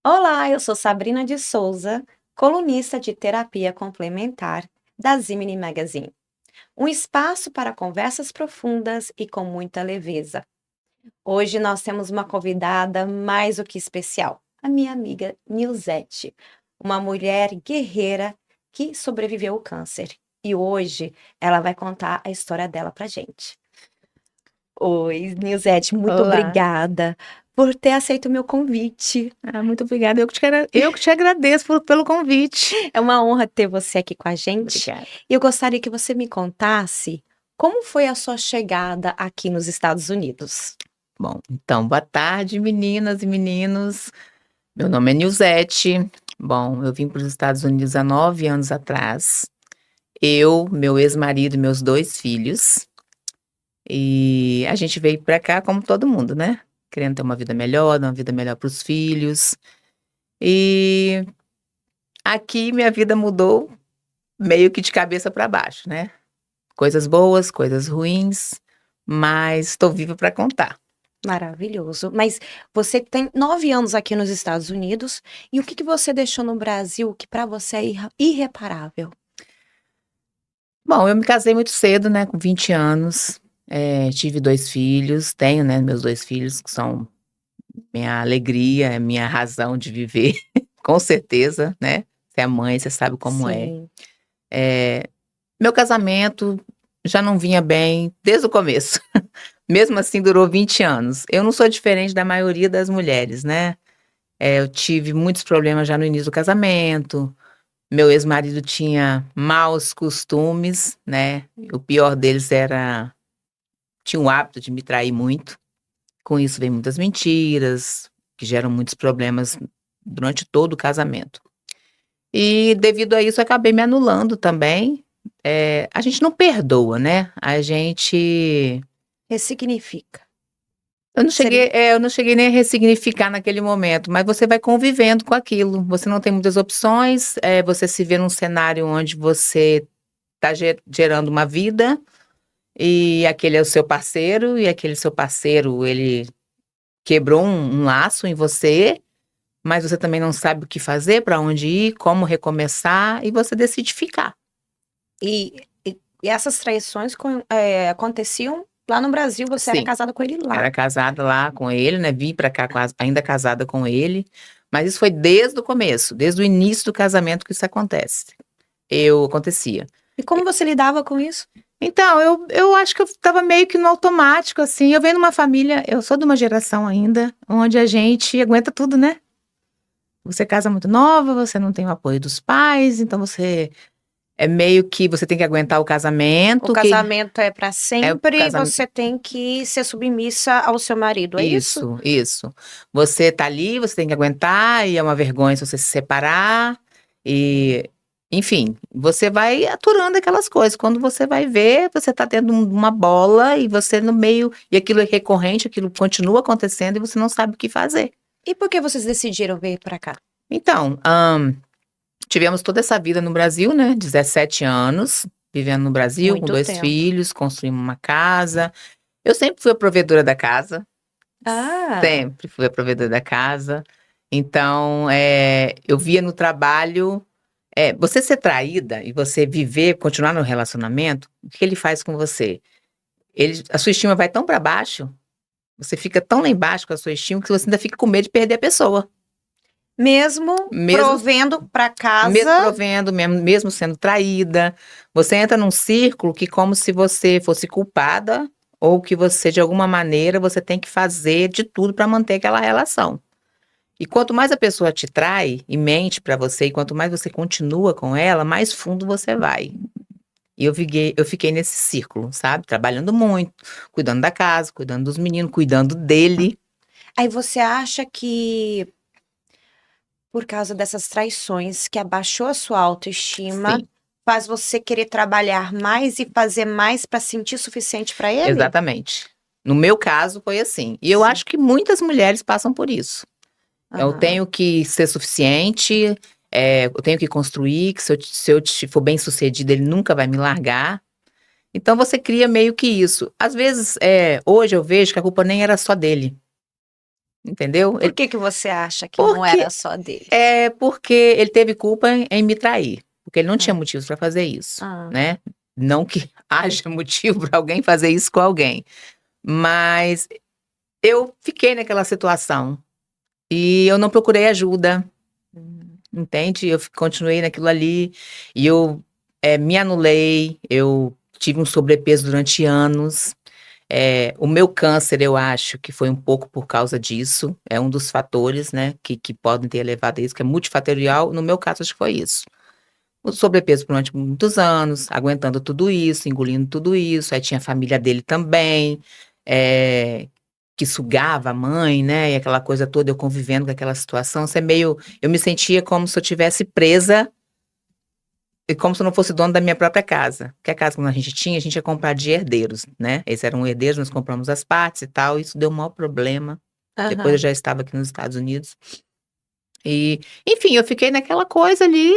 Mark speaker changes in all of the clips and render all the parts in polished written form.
Speaker 1: Olá, eu sou Sabrina de Souza, colunista de terapia complementar da Zimini Magazine. Um espaço para conversas profundas e com muita leveza. Hoje nós temos uma convidada mais do que especial, a minha amiga Nilzete, uma mulher guerreira que sobreviveu ao câncer. E hoje ela vai contar a história dela pra gente. Oi, Nilzete, muito
Speaker 2: Olá.
Speaker 1: obrigada por ter aceito o meu convite.
Speaker 2: Muito obrigada. Eu que te agradeço pelo convite.
Speaker 1: É uma honra ter você aqui com a gente.
Speaker 2: Obrigada.
Speaker 1: E eu gostaria que você me contasse como foi a sua chegada aqui nos Estados Unidos.
Speaker 2: Bom, então, boa tarde, meninas e meninos. Meu nome é Nilzete. Bom, eu vim para os Estados Unidos há 9 anos atrás. Eu, meu ex-marido e meus 2 filhos. E a gente veio para cá como todo mundo, né? Querendo ter uma vida melhor, dar uma vida melhor para os filhos. E aqui minha vida mudou meio que de cabeça para baixo, né? Coisas boas, coisas ruins, mas estou viva para contar.
Speaker 1: Maravilhoso. Mas você tem 9 anos aqui nos Estados Unidos, e o que você deixou no Brasil que para você é irreparável?
Speaker 2: Bom, eu me casei muito cedo, né, com 20 anos, tive 2 filhos, tenho, né, meus 2 filhos que são minha alegria, minha razão de viver, com certeza, né, você é mãe, você sabe como é.
Speaker 1: Sim.
Speaker 2: Meu casamento já não vinha bem desde o começo, mesmo assim durou 20 anos. Eu não sou diferente da maioria das mulheres, né, eu tive muitos problemas já no início do casamento. Meu ex-marido tinha maus costumes, né, o pior deles tinha o hábito de me trair muito. Com isso vem muitas mentiras, que geram muitos problemas durante todo o casamento. E devido a isso eu acabei me anulando também. A gente não perdoa, né, a gente
Speaker 1: Ressignifica. Seria
Speaker 2: eu não cheguei nem a ressignificar naquele momento, mas você vai convivendo com aquilo, você não tem muitas opções, você se vê num cenário onde você está gerando uma vida, e aquele é o seu parceiro, e aquele seu parceiro, ele quebrou um laço em você, mas você também não sabe o que fazer, para onde ir, como recomeçar, e você decide ficar.
Speaker 1: e essas traições aconteciam lá no Brasil, você era
Speaker 2: Sim,
Speaker 1: casada com ele lá.
Speaker 2: era casada lá com ele, né, vim para cá ainda casada com ele, mas isso foi desde o começo, desde o início do casamento que isso acontecia.
Speaker 1: E como você lidava com isso?
Speaker 2: Então, eu acho que eu estava meio que no automático, assim, eu venho de uma família, eu sou de uma geração ainda, onde a gente aguenta tudo, né. Você casa muito nova, você não tem o apoio dos pais, então você é meio que você tem que aguentar o
Speaker 1: O
Speaker 2: casamento, que
Speaker 1: casamento é para
Speaker 2: é o
Speaker 1: sempre,
Speaker 2: casamento.
Speaker 1: você tem que ser submissa ao seu marido, é isso?
Speaker 2: Isso, isso. Você tá ali, você tem que aguentar, e é uma vergonha se você se separar, e enfim, você vai aturando aquelas coisas. Quando você vai ver, você tá tendo uma bola e você no meio, e aquilo é recorrente, aquilo continua acontecendo e você não sabe o que fazer.
Speaker 1: E por que vocês decidiram vir para cá?
Speaker 2: Então, tivemos toda essa vida no Brasil, né, 17 anos, vivendo no Brasil com
Speaker 1: Muito
Speaker 2: 2
Speaker 1: tempo.
Speaker 2: filhos, construímos uma casa. Eu sempre fui a provedora da casa,
Speaker 1: Ah,
Speaker 2: sempre fui a provedora da casa. Então, eu via no trabalho, você ser traída e você viver, continuar no relacionamento, o que ele faz com você? A sua estima vai tão para baixo, você fica tão lá embaixo com a sua estima, que você ainda fica com medo de perder a pessoa.
Speaker 1: mesmo
Speaker 2: Mesmo
Speaker 1: provendo para
Speaker 2: Mesmo
Speaker 1: casa.
Speaker 2: provendo, mesmo sendo traída, você entra num círculo que como se você fosse culpada, ou que você, de alguma maneira, você tem que fazer de tudo para manter aquela relação. E quanto mais a pessoa te trai e mente para você, e quanto mais você continua com ela, mais fundo você vai. E eu fiquei nesse círculo, sabe, trabalhando muito, cuidando da casa, cuidando dos meninos, cuidando dele.
Speaker 1: Aí você acha que por causa dessas traições que abaixou a sua autoestima,
Speaker 2: Sim,
Speaker 1: faz você querer trabalhar mais e fazer mais para sentir suficiente para ele?
Speaker 2: exatamente. No meu caso foi assim, e eu
Speaker 1: Sim.
Speaker 2: acho que muitas mulheres passam por isso. Eu
Speaker 1: Aham.
Speaker 2: tenho que ser suficiente, eu tenho que construir, que se eu for bem-sucedida, ele nunca vai me largar. Então você cria meio que isso. Às vezes, hoje eu vejo que a culpa nem era só dele. entendeu?
Speaker 1: Por que que você acha que não
Speaker 2: Porque
Speaker 1: era só dele?
Speaker 2: porque ele teve culpa em me trair, porque ele não tinha
Speaker 1: Hã.
Speaker 2: motivos para fazer isso,
Speaker 1: Hã.
Speaker 2: né. Não que haja motivo para alguém fazer isso com alguém, mas eu fiquei naquela situação e eu não procurei ajuda,
Speaker 1: Hum.
Speaker 2: entende. Eu continuei naquilo ali e eu, me anulei, eu tive um sobrepeso durante anos. O meu câncer, eu acho que foi um pouco por causa disso, é um dos fatores, né, que podem ter levado a isso, que é multifatorial, no meu caso acho que foi isso. O sobrepeso durante muitos anos, aguentando tudo isso, engolindo tudo isso, aí tinha a família dele também, eh, que sugava a mãe, né, e aquela coisa toda, eu convivendo com aquela situação, eu me sentia como se eu tivesse presa e como se eu não fosse dono da minha própria casa, porque a casa que a gente tinha, a gente ia comprar de herdeiros, né, eles eram herdeiros, nós compramos as partes e tal, isso deu um maior problema, depois eu
Speaker 1: Aham.
Speaker 2: já estava aqui nos Estados Unidos, e, enfim, eu fiquei naquela coisa ali,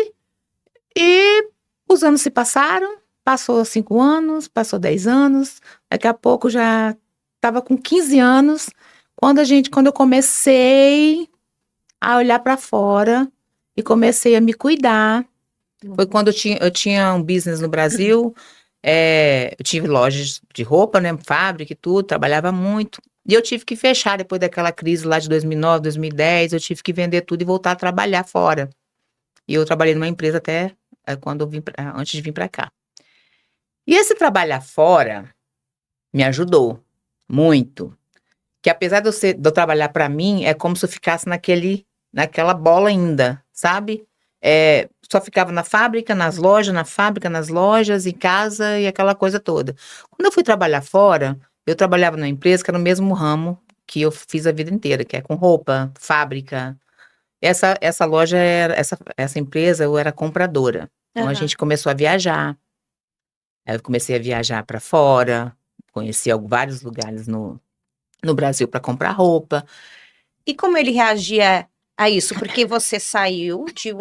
Speaker 2: e os anos se passaram, passou 5 anos, passou 10 anos, daqui a pouco já estava com 15 anos, quando eu comecei a olhar para fora, e comecei a me cuidar. Foi
Speaker 1: Uhum.
Speaker 2: quando eu tinha um business no Brasil, eu tive lojas de roupa, né, fábrica e tudo, trabalhava muito, e eu tive que fechar depois daquela crise lá de 2009, 2010, eu tive que vender tudo e voltar a trabalhar fora. E eu trabalhei numa empresa até, quando eu antes de vir para cá. E esse trabalhar fora me ajudou muito, que apesar de eu trabalhar para mim, é como se eu ficasse naquela bola ainda, sabe. Só ficava na fábrica, nas lojas, na fábrica, nas lojas, em casa e aquela coisa toda. Quando eu fui trabalhar fora, eu trabalhava numa empresa que era no mesmo ramo que eu fiz a vida inteira, que é com roupa, fábrica. Essa loja era essa empresa, eu era compradora. Então a
Speaker 1: Aham.
Speaker 2: gente começou a viajar, aí eu comecei a viajar para fora, conheci vários lugares no Brasil para comprar roupa.
Speaker 1: E como ele reagia a isso? Porque você saiu de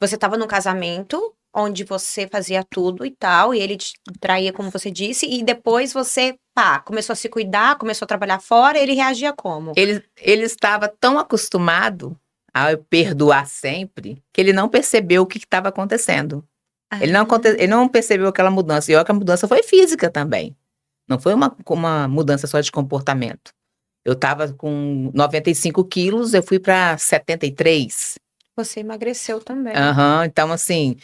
Speaker 1: você estava num casamento onde você fazia tudo e tal, e ele te traía, como você disse, e depois você, pá, começou a se cuidar, começou a trabalhar fora, ele reagia como?
Speaker 2: Ele estava tão acostumado a eu perdoar sempre, que ele não percebeu o que estava acontecendo. Ele
Speaker 1: Ah.
Speaker 2: não percebeu aquela mudança, e olha que a mudança foi física também, não foi uma mudança só de comportamento. Eu estava com 95 quilos, eu fui para 73.
Speaker 1: Você emagreceu também.
Speaker 2: Aham, então assim,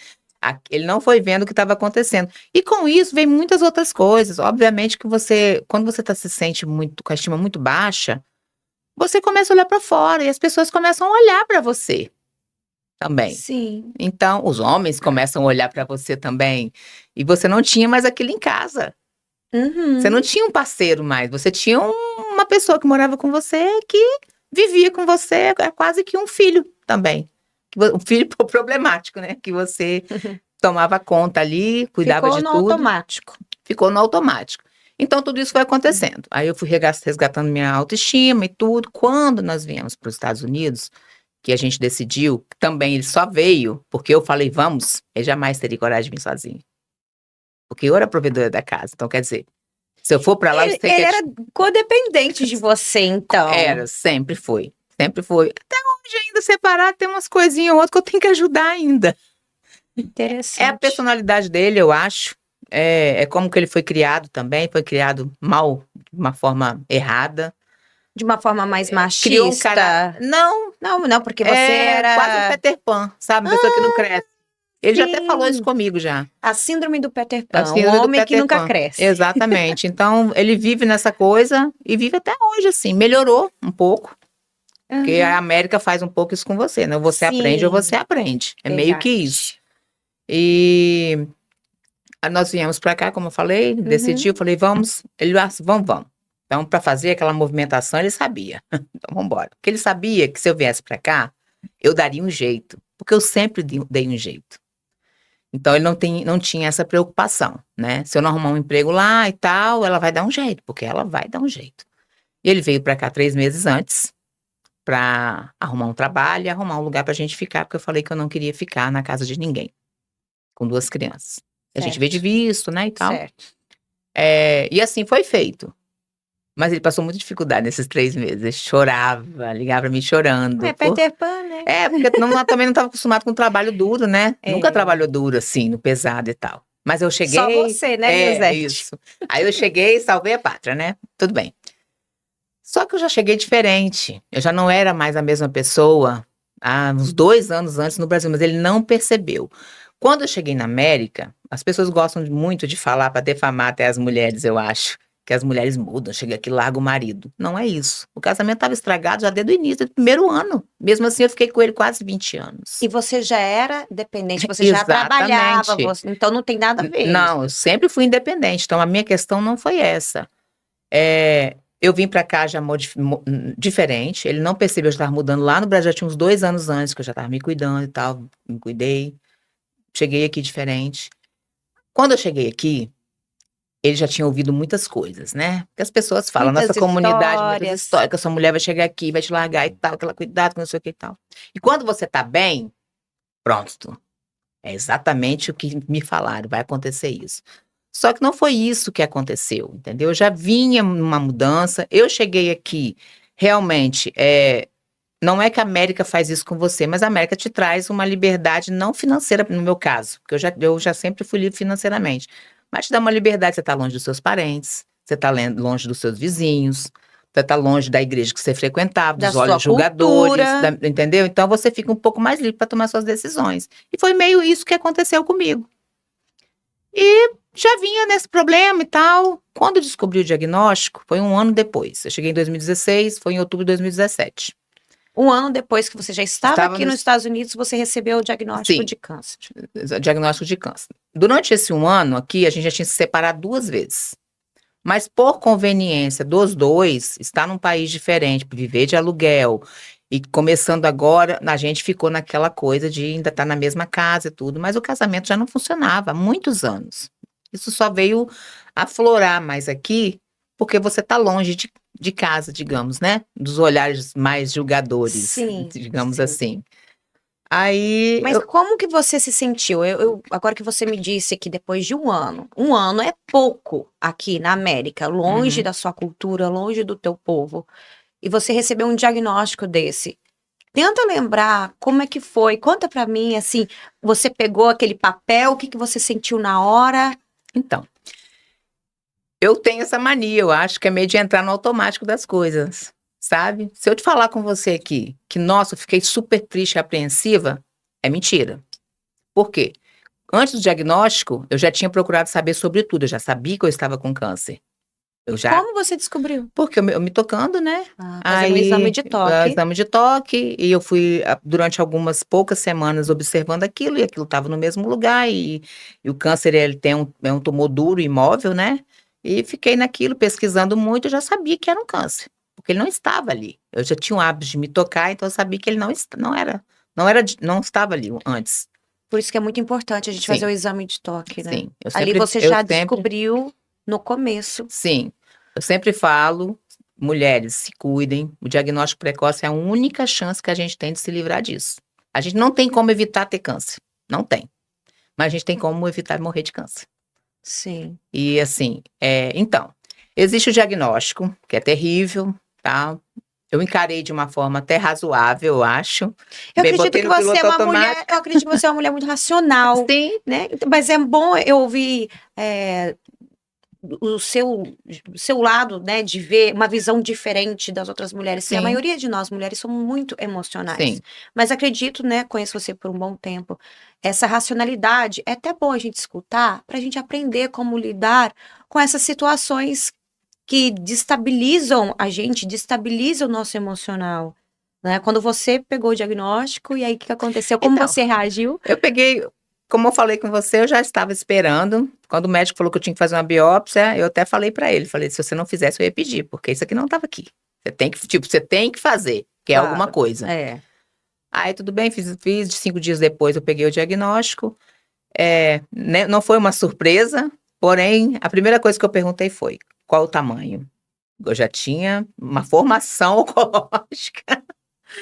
Speaker 2: ele não foi vendo o que estava acontecendo. E com isso vem muitas outras coisas, obviamente que quando você se sente muito com a estima muito baixa, você começa a olhar para fora e as pessoas começam a olhar para você também.
Speaker 1: Sim.
Speaker 2: Então, os homens começam a olhar para você também, e você não tinha mais aquilo em casa. Você não
Speaker 1: Uhum.
Speaker 2: tinha um parceiro mais, você tinha uma pessoa que morava com você, que vivia com você, é quase que um filho também. Um filho problemático, né, que você tomava conta ali, cuidava
Speaker 1: Ficou
Speaker 2: de
Speaker 1: no
Speaker 2: tudo,
Speaker 1: automático.
Speaker 2: ficou no automático. Então tudo isso foi acontecendo. Aí eu fui resgatando minha autoestima e tudo. Quando nós viemos para os Estados Unidos, que a gente decidiu, também ele só veio porque eu falei: "Vamos", ele jamais teria coragem de vir sozinho, porque eu era a provedora da casa, então quer dizer, se eu for para lá eu
Speaker 1: Ele
Speaker 2: sei que
Speaker 1: ele era codependente de você, então.
Speaker 2: era, sempre foi, sempre foi. Até hoje ainda separado tem umas coisinhas ou outra que eu tenho que ajudar ainda. É a
Speaker 1: Interessante.
Speaker 2: personalidade dele, eu acho, é como que ele foi criado também, foi criado mal, de uma forma errada.
Speaker 1: De uma forma mais
Speaker 2: Criou um cara
Speaker 1: machista?
Speaker 2: não,
Speaker 1: Não, não, porque você
Speaker 2: quase um
Speaker 1: era
Speaker 2: Peter Pan, sabe, uma pessoa que não cresce. Ele já até falou isso
Speaker 1: sim,
Speaker 2: comigo já.
Speaker 1: a síndrome do Peter
Speaker 2: É a
Speaker 1: Pan, o
Speaker 2: síndrome do
Speaker 1: homem que
Speaker 2: Peter
Speaker 1: nunca
Speaker 2: Pan.
Speaker 1: cresce.
Speaker 2: Exatamente. Então, ele vive nessa coisa e vive até hoje, assim. Melhorou um pouco, porque a
Speaker 1: Aham.
Speaker 2: América faz um pouco isso com você, né? Ou você aprende ou você
Speaker 1: Sim,
Speaker 2: aprende. É meio que isso.
Speaker 1: verdade.
Speaker 2: E nós viemos para cá, como eu falei,
Speaker 1: Uhum.
Speaker 2: decidiu, falei: "Vamos". Ele: "Ah, vamos, vamos". Então, para fazer aquela movimentação, ele sabia. Então, vamos embora. Porque ele sabia que se eu viesse para cá, eu daria um jeito, porque eu sempre dei um jeito. Então ele não tinha essa preocupação, né, se eu não arrumar um emprego lá e tal, ela vai dar um jeito, porque ela vai dar um jeito. E ele veio pra cá 3 meses antes, pra arrumar um trabalho e arrumar um lugar pra gente ficar, porque eu falei que eu não queria ficar na casa de ninguém, com 2 crianças. A gente veio de
Speaker 1: Certo,
Speaker 2: visto, né, e tal.
Speaker 1: certo.
Speaker 2: E assim foi feito. Mas ele passou muita dificuldade nesses 3 meses. Ele chorava, ligava pra mim chorando.
Speaker 1: É Peter Pan, né?
Speaker 2: Porque também não estava acostumado com trabalho duro, né? Nunca
Speaker 1: É.
Speaker 2: trabalhou duro assim, no pesado e tal. Mas eu
Speaker 1: Só
Speaker 2: cheguei.
Speaker 1: você, né,
Speaker 2: É,
Speaker 1: Nilzete?
Speaker 2: isso. Aí eu cheguei e salvei a pátria, né? Tudo bem. Só que eu já cheguei diferente. Eu já não era mais a mesma pessoa há uns 2 anos antes no Brasil, mas ele não percebeu. Quando eu cheguei na América, as pessoas gostam muito de falar para defamar até as mulheres, eu acho. Que as mulheres mudam, chega aqui, larga o marido. Não é isso. O casamento estava estragado já desde o início, do primeiro ano. Mesmo assim, eu fiquei com ele quase 20 anos.
Speaker 1: E você já era dependente, você já trabalhava,
Speaker 2: Exatamente.
Speaker 1: então não tem nada a ver
Speaker 2: Não, eu
Speaker 1: isso.
Speaker 2: sempre fui independente, então a minha questão não foi essa. Eu vim para cá já diferente, ele não percebeu que eu estava mudando lá no Brasil, já tinha uns 2 anos antes, que eu já estava me cuidando e tal, me cuidei. Cheguei aqui diferente. Quando eu cheguei aqui, ele já tinha ouvido muitas coisas, né? Porque as pessoas falam, nossa
Speaker 1: Muitas
Speaker 2: comunidade, muitas
Speaker 1: histórias.
Speaker 2: histórias, que a sua mulher vai chegar aqui, vai te largar e tal, aquela cuidado com não sei o que e tal. E quando você tá bem, pronto. É exatamente o que me falaram, vai acontecer isso. Só que não foi isso que aconteceu, entendeu? Eu já vinha numa mudança, eu cheguei aqui, realmente, não é que a América faz isso com você, mas a América te traz uma liberdade não financeira, no meu caso, porque eu já sempre fui livre financeiramente, mas te dá uma liberdade, você está longe dos seus parentes, você está longe dos seus vizinhos, você está longe da igreja que você frequentava,
Speaker 1: Da
Speaker 2: dos
Speaker 1: sua
Speaker 2: olhos julgadores,
Speaker 1: cultura.
Speaker 2: entendeu? Então você fica um pouco mais livre para tomar suas decisões. E foi meio isso que aconteceu comigo. E já vinha nesse problema e tal. Quando eu descobri o diagnóstico, foi 1 ano depois. Eu cheguei em 2016, foi em outubro de 2017.
Speaker 1: Um ano depois que você já estava
Speaker 2: Estava
Speaker 1: aqui nos Estados Unidos, você recebeu o diagnóstico
Speaker 2: Sim,
Speaker 1: de câncer.
Speaker 2: diagnóstico de câncer. Durante esse 1 ano aqui, a gente já tinha se separado 2 vezes. Mas por conveniência dos dois, estar num país diferente, viver de aluguel, e começando agora, a gente ficou naquela coisa de ainda estar na mesma casa e tudo, mas o casamento já não funcionava há muitos anos. Isso só veio aflorar mais aqui, porque você está longe de casa, digamos, né? Dos olhares mais julgadores,
Speaker 1: Sim,
Speaker 2: digamos
Speaker 1: sim.
Speaker 2: assim. Aí,
Speaker 1: Mas como que você se sentiu? Agora que você me disse que depois de um ano é pouco aqui na América, longe
Speaker 2: Uhum.
Speaker 1: da sua cultura, longe do teu povo, e você recebeu um diagnóstico desse. Tenta lembrar como é que foi. Conta pra mim, assim, você pegou aquele papel, o que que você sentiu na hora?
Speaker 2: Então, eu tenho essa mania, eu acho que é meio de entrar no automático das coisas, sabe? Se eu te falar com você aqui que, nossa, eu fiquei super triste e apreensiva, é mentira. Por quê? Antes do diagnóstico, eu já tinha procurado saber sobre tudo, eu já sabia que eu estava com câncer. Eu
Speaker 1: E
Speaker 2: já,
Speaker 1: como você descobriu?
Speaker 2: porque eu me tocando, né?
Speaker 1: Fazendo um exame
Speaker 2: Aí,
Speaker 1: de toque.
Speaker 2: exame de toque, e eu fui durante algumas poucas semanas observando aquilo, e aquilo estava no mesmo lugar, e o câncer, ele é um tumor duro, imóvel, né? E fiquei naquilo, pesquisando muito, eu já sabia que era um câncer, porque ele não estava ali. Eu já tinha o hábito de me tocar, então eu sabia que ele não estava ali antes.
Speaker 1: Por isso que é muito importante a gente fazer o
Speaker 2: Sim,
Speaker 1: exame de toque, né?
Speaker 2: sim.
Speaker 1: Ali você já descobriu no começo.
Speaker 2: Sim, eu sempre falo, mulheres, se cuidem, o diagnóstico precoce é a única chance que a gente tem de se livrar disso. A gente não tem como evitar ter câncer, não tem, mas a gente tem como evitar morrer de câncer.
Speaker 1: Sim.
Speaker 2: E assim, então, existe o diagnóstico, que é terrível, tá? Eu encarei de uma forma até razoável, eu acho.
Speaker 1: Eu
Speaker 2: Bem,
Speaker 1: acredito
Speaker 2: botei
Speaker 1: que
Speaker 2: no
Speaker 1: você é
Speaker 2: piloto
Speaker 1: uma mulher,
Speaker 2: automático.
Speaker 1: eu acredito que você é uma mulher muito racional,
Speaker 2: Sim,
Speaker 1: né? Mas é bom eu ouvir o seu lado, né, de ver uma visão diferente das outras mulheres, que a
Speaker 2: sim,
Speaker 1: maioria de nós mulheres somos muito emocionais.
Speaker 2: sim.
Speaker 1: Mas acredito, né, conheço você por um bom tempo, essa racionalidade é até bom a gente escutar para a gente aprender como lidar com essas situações que destabilizam a gente, destabilizam o nosso emocional. Né? Quando você pegou o diagnóstico, e aí o que aconteceu? Como
Speaker 2: Então,
Speaker 1: você reagiu?
Speaker 2: eu peguei, como eu falei com você, eu já estava esperando. Quando o médico falou que eu tinha que fazer uma biópsia, eu até falei para ele, falei, se você não fizesse, eu ia pedir, porque isso aqui não estava aqui. Você tem que fazer, que é alguma
Speaker 1: Claro.
Speaker 2: coisa.
Speaker 1: É.
Speaker 2: Aí tudo bem, fiz, 5 dias depois eu peguei o diagnóstico. Né, não foi uma surpresa, porém, a primeira coisa que eu perguntei foi, qual o tamanho? Eu já tinha uma formação oncológica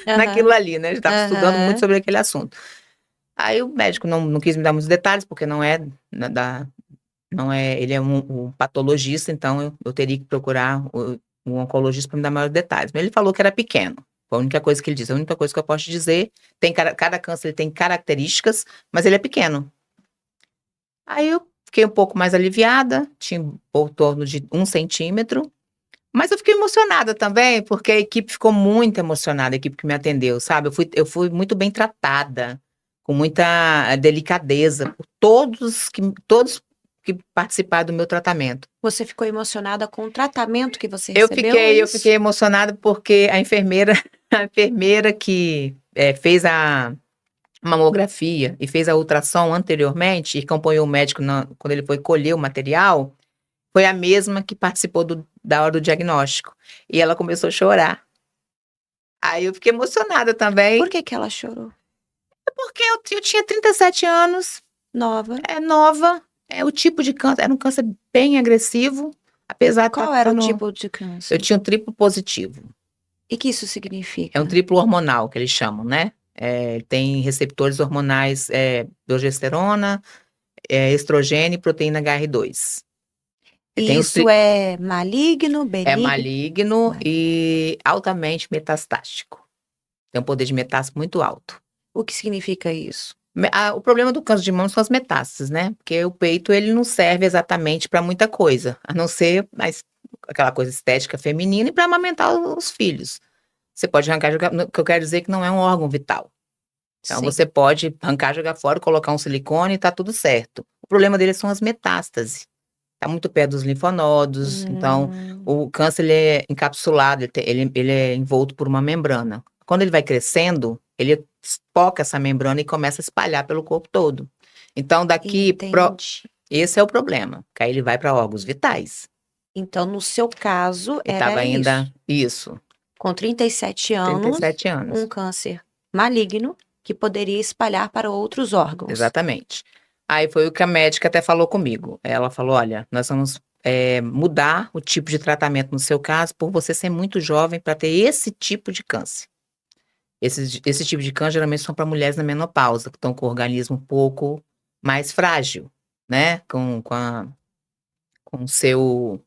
Speaker 2: naquilo
Speaker 1: Aham,
Speaker 2: ali, né? Eu estava estudando muito
Speaker 1: aham.
Speaker 2: sobre aquele assunto. Aí o médico não quis me dar muitos detalhes, porque não é, ele é um patologista, então eu teria que procurar o oncologista para me dar maiores detalhes. Mas ele falou que era pequeno. Foi a única coisa que ele disse. A única coisa que eu posso te dizer, cada câncer ele tem características, mas ele é pequeno. Aí eu fiquei um pouco mais aliviada, tinha por torno de 1 centímetro, mas eu fiquei emocionada também, porque a equipe ficou muito emocionada, a equipe que me atendeu, sabe? Eu fui muito bem tratada, com muita delicadeza, por todos que participaram do meu tratamento.
Speaker 1: Você ficou emocionada com o tratamento que você
Speaker 2: Eu
Speaker 1: recebeu, é
Speaker 2: fiquei, eu
Speaker 1: isso?
Speaker 2: fiquei emocionada porque a enfermeira, a enfermeira que fez a mamografia e fez a ultrassom anteriormente e acompanhou o médico quando ele foi colher o material, foi a mesma que participou da hora do diagnóstico. E ela começou a chorar. Aí eu fiquei emocionada também,
Speaker 1: Por que que ela chorou?
Speaker 2: porque eu tinha 37 anos,
Speaker 1: Nova.
Speaker 2: nova, o tipo de câncer, era um câncer bem agressivo, apesar de estar
Speaker 1: Qual era o
Speaker 2: dando.
Speaker 1: tipo de
Speaker 2: Eu
Speaker 1: câncer?
Speaker 2: tinha um triplo positivo.
Speaker 1: E que isso
Speaker 2: É um
Speaker 1: significa?
Speaker 2: triplo hormonal que eles chamam, né? Tem receptores hormonais, progesterona, estrogênio e proteína HR2. Tem os
Speaker 1: Isso é maligno,
Speaker 2: É
Speaker 1: benigno?
Speaker 2: maligno e altamente metastático. Tem um poder de metástase muito alto.
Speaker 1: O que significa isso?
Speaker 2: O problema do câncer de mama são as metástases, né? Porque o peito ele não serve exatamente para muita coisa, a não ser aquela coisa estética feminina e para amamentar os filhos. Você pode arrancar e jogar, o que eu quero dizer é que não é um órgão vital. Então
Speaker 1: Sim.
Speaker 2: você pode arrancar, jogar fora, colocar um silicone e tá tudo certo. O problema dele são as metástases. Tá muito perto dos linfonodos, então o câncer ele é encapsulado, ele é envolto por uma membrana. Quando ele vai crescendo, ele espoca essa membrana e começa a espalhar pelo corpo todo. Então
Speaker 1: Entendi.
Speaker 2: esse é o problema, que aí ele vai para órgãos vitais.
Speaker 1: Então, no seu caso,
Speaker 2: E
Speaker 1: era
Speaker 2: tava
Speaker 1: isso.
Speaker 2: ainda isso,
Speaker 1: Com 37 anos,
Speaker 2: 37
Speaker 1: um
Speaker 2: anos.
Speaker 1: câncer maligno que poderia espalhar para outros órgãos.
Speaker 2: Exatamente. Aí foi o que a médica até falou comigo. Ela falou: olha, nós vamos mudar o tipo de tratamento no seu caso, por você ser muito jovem para ter esse tipo de câncer. Esse tipo de câncer geralmente são para mulheres na menopausa, que estão com o organismo um pouco mais frágil, né? Com o seu.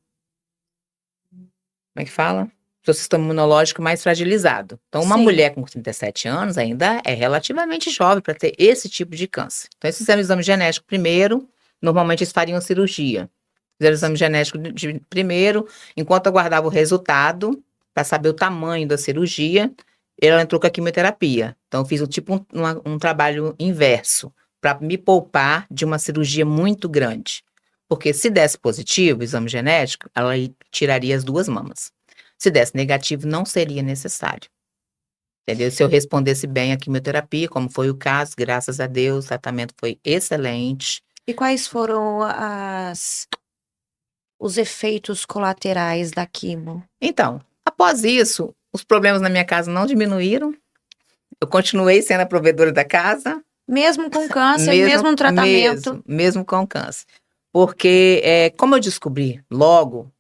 Speaker 2: Como é que fala? Seu sistema imunológico mais fragilizado. Então, uma
Speaker 1: Sim.
Speaker 2: mulher com 37 anos ainda é relativamente jovem para ter esse tipo de câncer. Então, eles fizeram o exame genético primeiro, normalmente eles fariam cirurgia. Fizeram o exame genético primeiro, enquanto aguardava o resultado, para saber o tamanho da cirurgia, ela entrou com a quimioterapia. Então, eu fiz um trabalho inverso, para me poupar de uma cirurgia muito grande. Porque se desse positivo o exame genético, ela tiraria as 2 mamas. Se desse negativo, não seria necessário. Entendeu? Se eu respondesse bem a quimioterapia, como foi o caso, graças a Deus, o tratamento foi excelente.
Speaker 1: E quais foram os efeitos colaterais da quimo?
Speaker 2: Então, após isso, os problemas na minha casa não diminuíram. Eu continuei sendo a provedora da casa,
Speaker 1: Mesmo com câncer, mesmo no tratamento.
Speaker 2: mesmo com câncer. Porque, como eu descobri logo,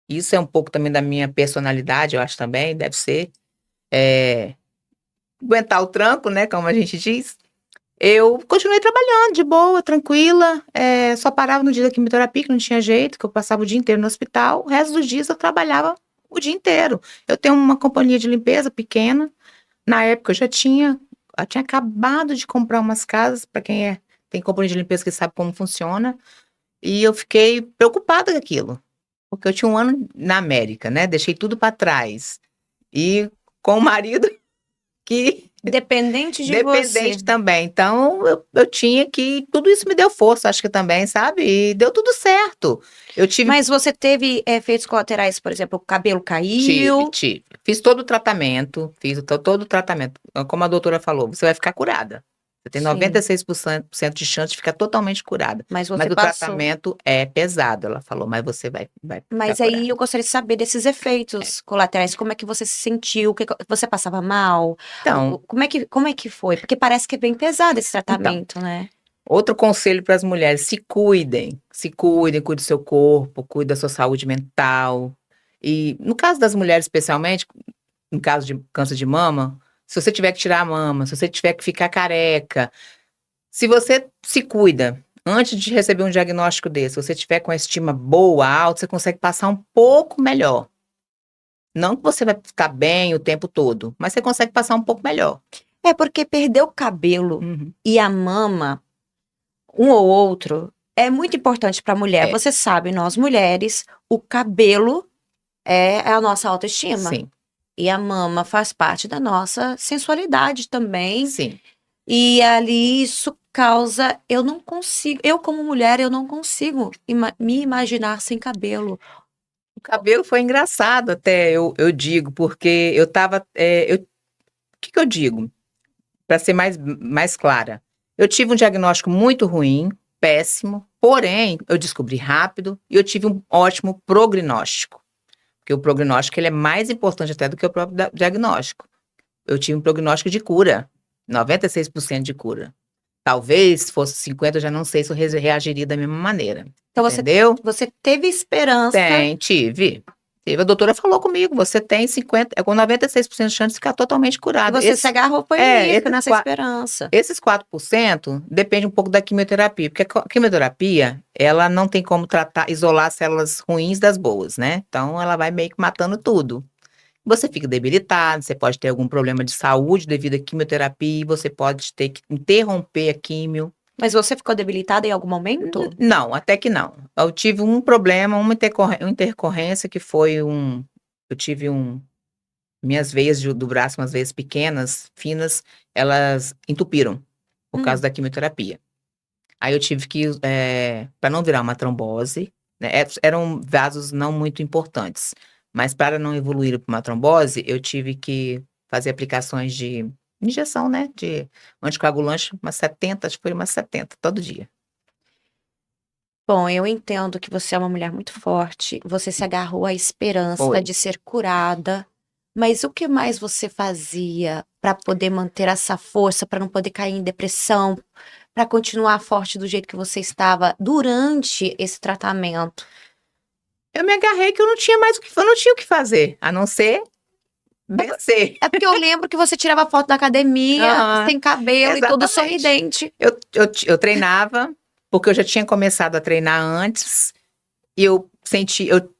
Speaker 2: isso é um pouco também da minha personalidade, eu acho também, deve ser, aguentar o tranco, né, como a gente diz. Eu continuei trabalhando de boa, tranquila, só parava no dia da quimioterapia, que não tinha jeito, que eu passava o dia inteiro no hospital. O resto dos dias eu trabalhava o dia inteiro. Eu tenho uma companhia de limpeza pequena. Na época eu tinha acabado de comprar umas casas, para quem tem companhia de limpeza que sabe como funciona. E eu fiquei preocupada com aquilo, porque eu tinha 1 ano na América, né? Deixei tudo para trás. E com o marido que
Speaker 1: Dependente de você.
Speaker 2: dependente também. Então, eu tinha que. Tudo isso me deu força, acho que também, sabe? E deu tudo certo. Eu tive.
Speaker 1: Mas você teve efeitos colaterais, por exemplo, o cabelo
Speaker 2: Tive,
Speaker 1: caiu.
Speaker 2: tive. Fiz todo o tratamento, todo o tratamento. Como a doutora falou, você vai ficar curada. Você tem
Speaker 1: Sim.
Speaker 2: 96% de chance de ficar totalmente curada.
Speaker 1: Mas
Speaker 2: Mas
Speaker 1: você
Speaker 2: o
Speaker 1: passou.
Speaker 2: tratamento é pesado, ela falou, mas você vai ficar
Speaker 1: Mas aí
Speaker 2: curada.
Speaker 1: eu gostaria de saber desses efeitos colaterais. Como é que você se sentiu? Você passava mal?
Speaker 2: Então,
Speaker 1: Como é que foi? Porque parece que é bem pesado esse
Speaker 2: então,
Speaker 1: tratamento, né?
Speaker 2: outro conselho para as mulheres: se cuide do seu corpo, cuide da sua saúde mental. E no caso das mulheres, especialmente, no caso de câncer de mama, se você tiver que tirar a mama, se você tiver que ficar careca, se você se cuida antes de receber um diagnóstico desse, se você tiver com a estima boa, alta, você consegue passar um pouco melhor. Não que você vai ficar bem o tempo todo, mas você consegue passar um pouco melhor.
Speaker 1: É porque perder o cabelo
Speaker 2: Uhum.
Speaker 1: e a mama, um ou outro, é muito importante para a mulher.
Speaker 2: É,
Speaker 1: Você sabe, nós mulheres, o cabelo é a nossa autoestima.
Speaker 2: sim,
Speaker 1: E a mama faz parte da nossa sensualidade também.
Speaker 2: sim.
Speaker 1: E ali isso causa, eu não consigo, eu como mulher, eu não consigo me imaginar sem cabelo.
Speaker 2: O cabelo foi engraçado até, eu digo, porque eu tava, o que que eu digo? Para ser mais clara. Eu tive um diagnóstico muito ruim, péssimo, porém, eu descobri rápido e eu tive um ótimo prognóstico. Porque o prognóstico ele é mais importante até do que o próprio diagnóstico. Eu tive um prognóstico de cura, 96% de cura. Talvez se fosse 50, eu já não sei se eu reagiria da mesma maneira.
Speaker 1: Então
Speaker 2: Entendeu?
Speaker 1: você teve esperança.
Speaker 2: Tive. A doutora falou comigo, você tem 50, com 96% de chance de ficar totalmente
Speaker 1: E
Speaker 2: curado.
Speaker 1: você se agarrou foi
Speaker 2: É,
Speaker 1: nisso, nessa esperança.
Speaker 2: esses 4% depende um pouco da quimioterapia, porque a quimioterapia, ela não tem como isolar as células ruins das boas, né? Então, ela vai meio que matando tudo. Você fica debilitado, você pode ter algum problema de saúde devido à quimioterapia, você pode ter que interromper a quimio.
Speaker 1: Mas você ficou debilitada em algum momento?
Speaker 2: Não, até que não. Eu tive um problema, uma intercorrência que foi eu tive minhas veias do braço, umas veias pequenas, finas, elas entupiram por causa
Speaker 1: Hum.
Speaker 2: da quimioterapia. Aí eu tive que, para não virar uma trombose, né, eram vasos não muito importantes, mas para não evoluir para uma trombose, eu tive que fazer aplicações de injeção, né, de anticoagulante, umas 70, acho que foi umas 70, todo dia.
Speaker 1: Bom, eu entendo que você é uma mulher muito forte, você se agarrou à esperança
Speaker 2: Foi.
Speaker 1: de ser curada, mas o que mais você fazia para poder manter essa força, para não poder cair em depressão, para continuar forte do jeito que você estava durante esse tratamento?
Speaker 2: Eu me agarrei que eu não tinha eu não tinha o que fazer, a não ser vencer.
Speaker 1: É porque eu lembro que você tirava foto da academia,
Speaker 2: Aham,
Speaker 1: sem cabelo e todo
Speaker 2: exatamente.
Speaker 1: sorridente.
Speaker 2: Eu treinava, porque eu já tinha começado a treinar antes, e eu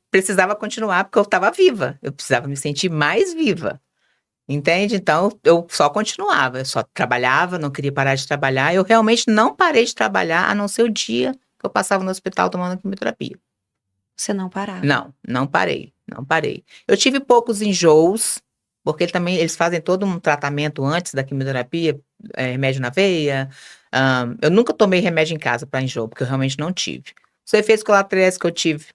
Speaker 2: precisava continuar porque eu estava viva, eu precisava me sentir mais viva, entende? Então eu só continuava, eu só trabalhava, não queria parar de trabalhar, eu realmente não parei de trabalhar, a não ser o dia que eu passava no hospital tomando quimioterapia.
Speaker 1: Você não parava.
Speaker 2: Não parei, não parei. Eu tive poucos enjoos, porque também eles fazem todo um tratamento antes da quimioterapia, remédio na veia. Eu nunca tomei remédio em casa para enjoo, porque eu realmente não tive. Os efeitos colaterais que eu tive,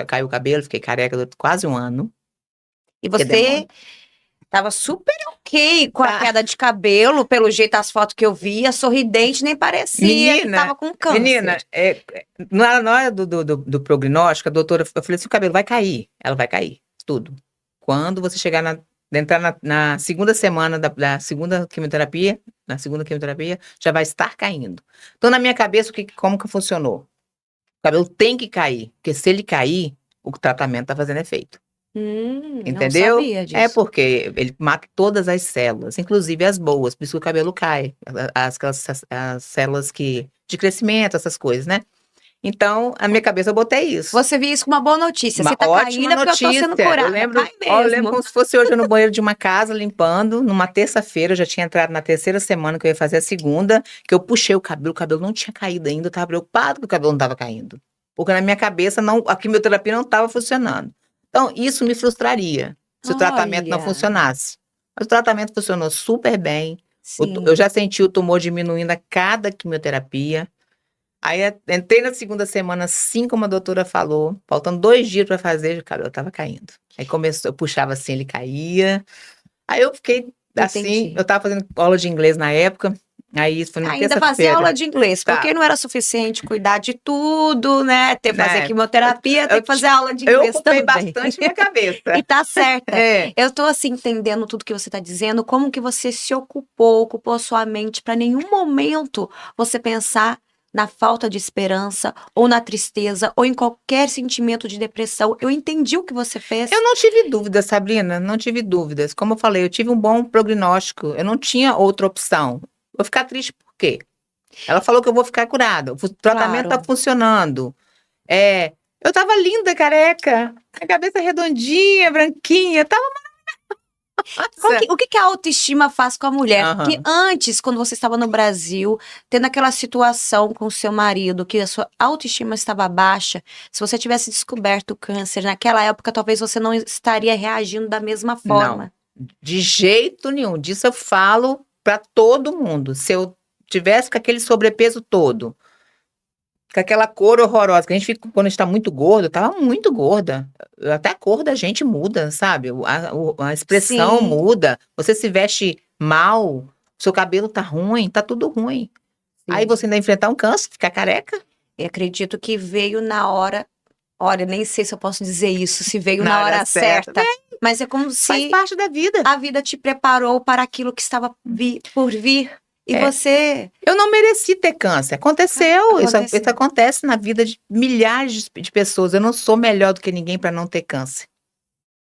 Speaker 2: caiu o cabelo, fiquei careca durante quase um ano,
Speaker 1: E
Speaker 2: porque
Speaker 1: você
Speaker 2: demora.
Speaker 1: tava super ok com a
Speaker 2: Tá.
Speaker 1: queda de cabelo, pelo jeito as fotos que eu via, sorridente, nem parecia que
Speaker 2: Menina,
Speaker 1: tava com
Speaker 2: menina,
Speaker 1: câncer.
Speaker 2: na hora do prognóstico, a doutora, eu falei assim, o cabelo vai cair. Ela vai cair, tudo. Quando você entrar na segunda semana da segunda quimioterapia, já vai estar caindo. Então, na minha cabeça, como que funcionou? O cabelo tem que cair, porque se ele cair, o tratamento tá fazendo efeito.
Speaker 1: Não
Speaker 2: Entendeu?
Speaker 1: sabia
Speaker 2: É
Speaker 1: disso.
Speaker 2: porque ele mata todas as células, inclusive as boas, por isso que o cabelo cai. As células de crescimento, essas coisas, né? Então, na minha cabeça eu botei isso.
Speaker 1: Você via isso como uma boa notícia.
Speaker 2: Uma
Speaker 1: Se tá
Speaker 2: ótima
Speaker 1: caindo é porque eu tô sendo
Speaker 2: notícia.
Speaker 1: curada. Cai
Speaker 2: Eu lembro
Speaker 1: mesmo.
Speaker 2: como se fosse hoje eu no banheiro de uma casa limpando, numa terça-feira, eu já tinha entrado na terceira semana que eu ia fazer a segunda, que eu puxei o cabelo não tinha caído ainda, eu tava preocupado que o cabelo não tava caindo. Porque na minha cabeça a quimioterapia não estava funcionando. Então, isso me frustraria se o tratamento não
Speaker 1: Olha,
Speaker 2: funcionasse. Mas o tratamento funcionou super bem. Eu
Speaker 1: sim.
Speaker 2: já senti o tumor diminuindo a cada quimioterapia. Aí entrei na segunda semana, assim como a doutora falou, faltando 2 dias para fazer, o cabelo estava caindo. Aí começou, eu puxava assim, ele caía. Aí eu fiquei assim, eu
Speaker 1: Entendi.
Speaker 2: estava fazendo aula de inglês na época, aí isso foi numa
Speaker 1: Ainda fazia aula
Speaker 2: terça-feira.
Speaker 1: de inglês,
Speaker 2: Tá,
Speaker 1: porque não era suficiente cuidar de tudo, né? Fazer
Speaker 2: né?
Speaker 1: quimioterapia, ter
Speaker 2: Eu,
Speaker 1: que fazer aula de
Speaker 2: eu
Speaker 1: inglês
Speaker 2: ocupei
Speaker 1: também.
Speaker 2: bastante minha cabeça.
Speaker 1: E tá certa.
Speaker 2: É.
Speaker 1: Eu tô assim entendendo tudo que você tá dizendo, como que você se ocupou sua mente para nenhum momento você pensar na falta de esperança ou na tristeza ou em qualquer sentimento de depressão. Eu entendi o que você
Speaker 2: Eu
Speaker 1: fez.
Speaker 2: não tive dúvidas, Sabrina, não tive dúvidas. Como eu falei, eu tive um bom prognóstico, eu não tinha outra opção. Vou ficar triste por quê? Ela falou que eu vou ficar curada, o tratamento está
Speaker 1: Claro.
Speaker 2: funcionando. É, Eu tava linda, careca. A cabeça redondinha, branquinha. Tava massa.
Speaker 1: O que que a autoestima faz com a mulher? Porque
Speaker 2: Aham.
Speaker 1: antes, quando você estava no Brasil, tendo aquela situação com o seu marido, que a sua autoestima estava baixa, se você tivesse descoberto o câncer naquela época, talvez você não estaria reagindo da mesma
Speaker 2: Não,
Speaker 1: forma.
Speaker 2: de jeito nenhum. Disso eu falo pra todo mundo. Se eu tivesse com aquele sobrepeso todo, com aquela cor horrorosa, que a gente fica quando está muito gordo, eu tava muito gorda. Até a cor da gente muda, sabe? A expressão
Speaker 1: Sim,
Speaker 2: muda. Você se veste mal, seu cabelo tá ruim, tá tudo ruim. Aí
Speaker 1: sim.
Speaker 2: você ainda enfrentar um câncer, ficar careca
Speaker 1: Eu acredito que veio na hora. Olha, nem sei se eu posso dizer isso, se veio
Speaker 2: na
Speaker 1: na
Speaker 2: hora
Speaker 1: hora
Speaker 2: certa.
Speaker 1: certa, mas é como
Speaker 2: Faz
Speaker 1: se
Speaker 2: parte da vida.
Speaker 1: a vida te preparou para aquilo que estava por vir e
Speaker 2: É,
Speaker 1: você
Speaker 2: eu não mereci ter câncer. Aconteceu. Isso
Speaker 1: aconteceu.
Speaker 2: acontece na vida de milhares de pessoas. Eu não sou melhor do que ninguém para não ter câncer.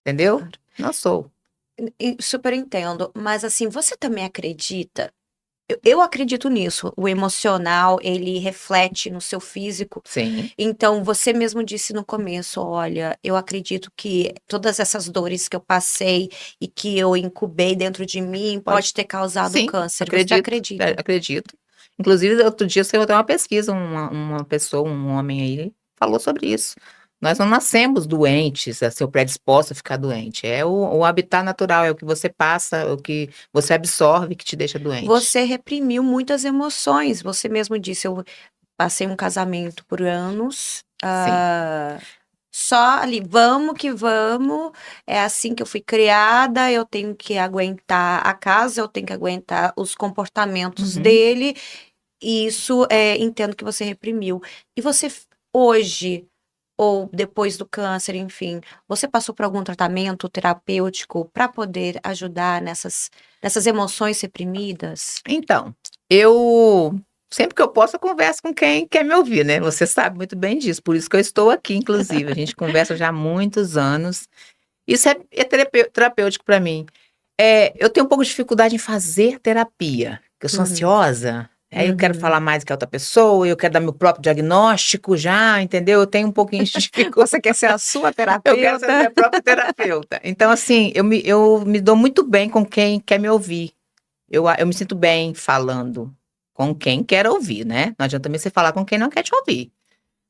Speaker 2: Entendeu? Não sou.
Speaker 1: E super entendo, mas assim, você também acredita? Eu acredito nisso. O emocional, ele reflete no seu físico.
Speaker 2: Sim,
Speaker 1: Então, você mesmo disse no começo, olha, eu acredito que todas essas dores que eu passei e que eu incubei dentro de mim
Speaker 2: pode.
Speaker 1: pode ter causado
Speaker 2: Sim,
Speaker 1: câncer. Você
Speaker 2: acredito.
Speaker 1: acredita?
Speaker 2: Acredito. Inclusive, outro dia saiu até uma pesquisa, uma pessoa, um homem aí, falou sobre isso. Nós não nascemos doentes, a ser predisposto a ficar doente. É o habitat natural, é o que você passa, é o que você absorve que te deixa doente.
Speaker 1: Você reprimiu muitas emoções. Você mesmo disse, eu passei um casamento por anos.
Speaker 2: Sim.
Speaker 1: Só ali, vamos que vamos, é assim que eu fui criada, eu tenho que aguentar a casa, eu tenho que aguentar os comportamentos
Speaker 2: Uhum.
Speaker 1: dele, e isso entendo que você reprimiu. E você hoje, ou depois do câncer, enfim, você passou por algum tratamento terapêutico para poder ajudar nessas emoções reprimidas?
Speaker 2: Então, eu sempre que eu posso, eu converso com quem quer me ouvir, né? Você sabe muito bem disso, por isso que eu estou aqui, inclusive. A gente conversa já há muitos anos. Isso é terapêutico para mim. Eu tenho um pouco de dificuldade em fazer terapia, porque eu sou
Speaker 1: Uhum,
Speaker 2: ansiosa. Aí eu quero
Speaker 1: uhum.
Speaker 2: falar mais que a outra pessoa, eu quero dar meu próprio diagnóstico já, entendeu? Eu tenho um pouquinho de dificuldade.
Speaker 1: Você quer ser a sua
Speaker 2: Eu quero ser
Speaker 1: terapeuta?
Speaker 2: minha própria terapeuta. Então, assim, eu me dou muito bem com quem quer me ouvir. Eu me sinto bem falando com quem quer ouvir, né? Não adianta também você falar com quem não quer te ouvir.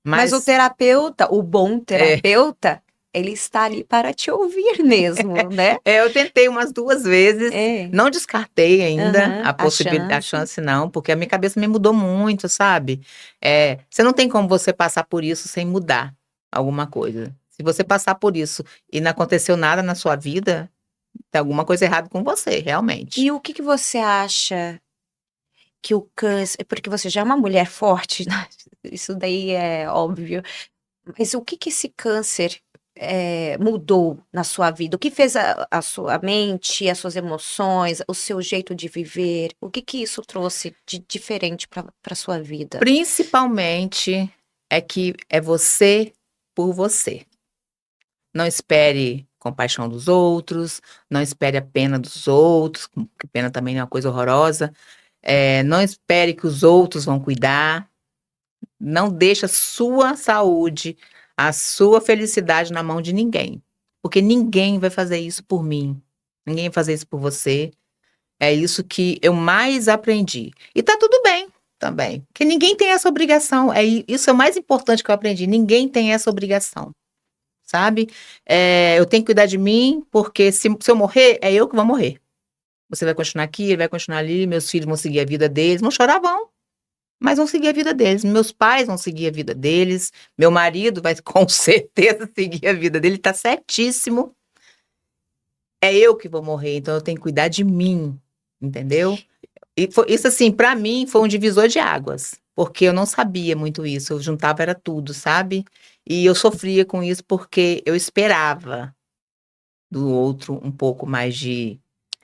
Speaker 1: Mas o
Speaker 2: Mas
Speaker 1: terapeuta, o bom
Speaker 2: é,
Speaker 1: terapeuta, ele está ali para te ouvir mesmo, né?
Speaker 2: eu tentei umas 2 vezes,
Speaker 1: É,
Speaker 2: não descartei ainda
Speaker 1: aham,
Speaker 2: a
Speaker 1: a
Speaker 2: possibilidade, a
Speaker 1: chance.
Speaker 2: chance não, porque a minha cabeça me mudou muito, sabe? Você não tem como você passar por isso sem mudar alguma coisa. Se você passar por isso e não aconteceu nada na sua vida, tem alguma coisa errada com você, realmente.
Speaker 1: E o que que você acha que o câncer, porque você já é uma mulher forte, né? Isso daí é óbvio, mas o que que esse câncer mudou na sua vida? O que fez a sua mente, as suas emoções, o seu jeito de viver? O que que isso trouxe de diferente para sua vida?
Speaker 2: Principalmente é que é você por você. Não espere compaixão dos outros, não espere a pena dos outros, que pena também é uma coisa horrorosa. Não espere que os outros vão cuidar. Não deixe a sua saúde, a sua felicidade na mão de ninguém. Porque ninguém vai fazer isso por mim. Ninguém vai fazer isso por você. É isso que eu mais aprendi. E tá tudo bem também. Porque ninguém tem essa obrigação. Isso é o mais importante que eu aprendi. Ninguém tem essa obrigação. Sabe? Eu tenho que cuidar de mim, porque se eu morrer, é eu que vou morrer. Você vai continuar aqui, ele vai continuar ali, meus filhos vão seguir a vida deles, vão chorar, vão, mas vão seguir a vida deles. Meus pais vão seguir a vida deles, meu marido vai com certeza seguir a vida dele, tá certíssimo. É eu que vou morrer, então eu tenho que cuidar de mim, entendeu? E isso, assim, pra mim foi um divisor de águas, porque eu não sabia muito isso, eu juntava era tudo, sabe? E eu sofria com isso porque eu esperava do outro um pouco mais
Speaker 1: De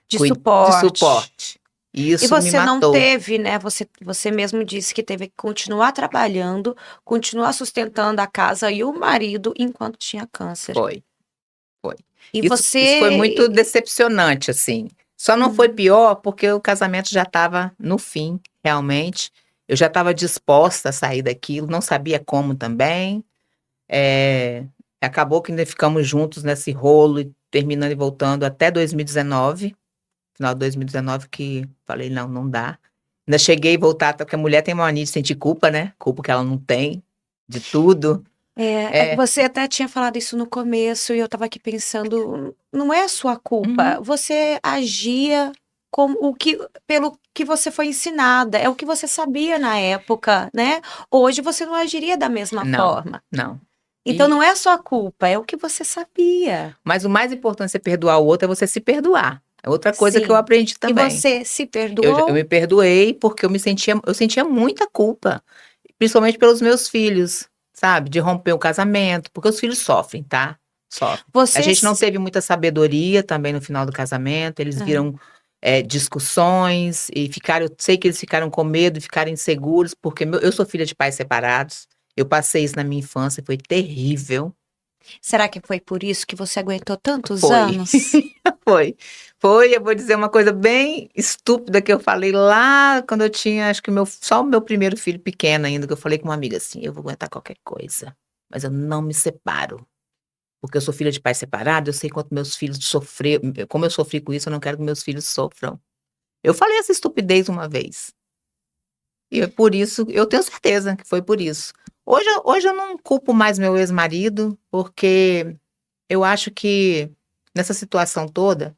Speaker 2: de
Speaker 1: suporte.
Speaker 2: suporte. E
Speaker 1: E
Speaker 2: isso me
Speaker 1: você não
Speaker 2: matou.
Speaker 1: teve, né? Você mesmo disse que teve que continuar trabalhando, continuar sustentando a casa e o marido enquanto tinha câncer.
Speaker 2: Foi, foi.
Speaker 1: E
Speaker 2: Isso foi muito
Speaker 1: você.
Speaker 2: decepcionante, assim. Só não foi
Speaker 1: Uhum.
Speaker 2: pior porque o casamento já estava no fim, realmente. Eu já estava disposta a sair daquilo, não sabia como também. Eh, acabou que ainda ficamos juntos nesse rolo e terminando e voltando até 2019, final de 2019 que falei: "Não, não dá". Ainda cheguei a voltar até porque a mulher tem mania de sentir culpa, né, culpa que ela não tem, de tudo. É.
Speaker 1: Você até tinha falado isso no começo e eu estava aqui pensando, não é a sua culpa,
Speaker 2: Uhum.
Speaker 1: você agia como o que pelo que você foi ensinada, é o que você sabia na época, né. Hoje você não agiria da mesma
Speaker 2: Não,
Speaker 1: forma.
Speaker 2: não.
Speaker 1: Então
Speaker 2: E
Speaker 1: não é a sua culpa, é o que você sabia.
Speaker 2: mas o mais importante de você perdoar o outro é você se perdoar. É outra coisa que eu
Speaker 1: Sim.
Speaker 2: aprendi
Speaker 1: E
Speaker 2: também.
Speaker 1: você se
Speaker 2: Eu
Speaker 1: perdoou?
Speaker 2: me perdoei, porque eu sentia muita culpa, principalmente pelos meus filhos, sabe, de romper o casamento, porque os filhos sofrem, tá, sofrem. A
Speaker 1: Você
Speaker 2: gente não
Speaker 1: s
Speaker 2: teve muita sabedoria também no final do casamento, eles
Speaker 1: hã.
Speaker 2: viram, discussões e ficaram eu sei que eles ficaram com medo e ficaram inseguros, porque eu sou filha de pais separados, eu passei isso na minha infância, foi terrível.
Speaker 1: Será que foi por isso que você aguentou tantos
Speaker 2: Foi.
Speaker 1: anos?
Speaker 2: Foi. Foi, eu vou dizer uma coisa bem estúpida que eu falei lá quando eu tinha acho que só o meu primeiro filho pequeno ainda, que eu falei com uma amiga assim: "Eu vou aguentar qualquer coisa, mas eu não me separo, porque eu sou filha de pai separado, eu sei quanto meus filhos como eu sofri com isso, eu não quero que meus filhos sofram". Eu falei essa estupidez uma vez, e é por isso eu tenho certeza que foi por isso. Hoje eu não culpo mais meu ex-marido, porque eu acho que nessa situação toda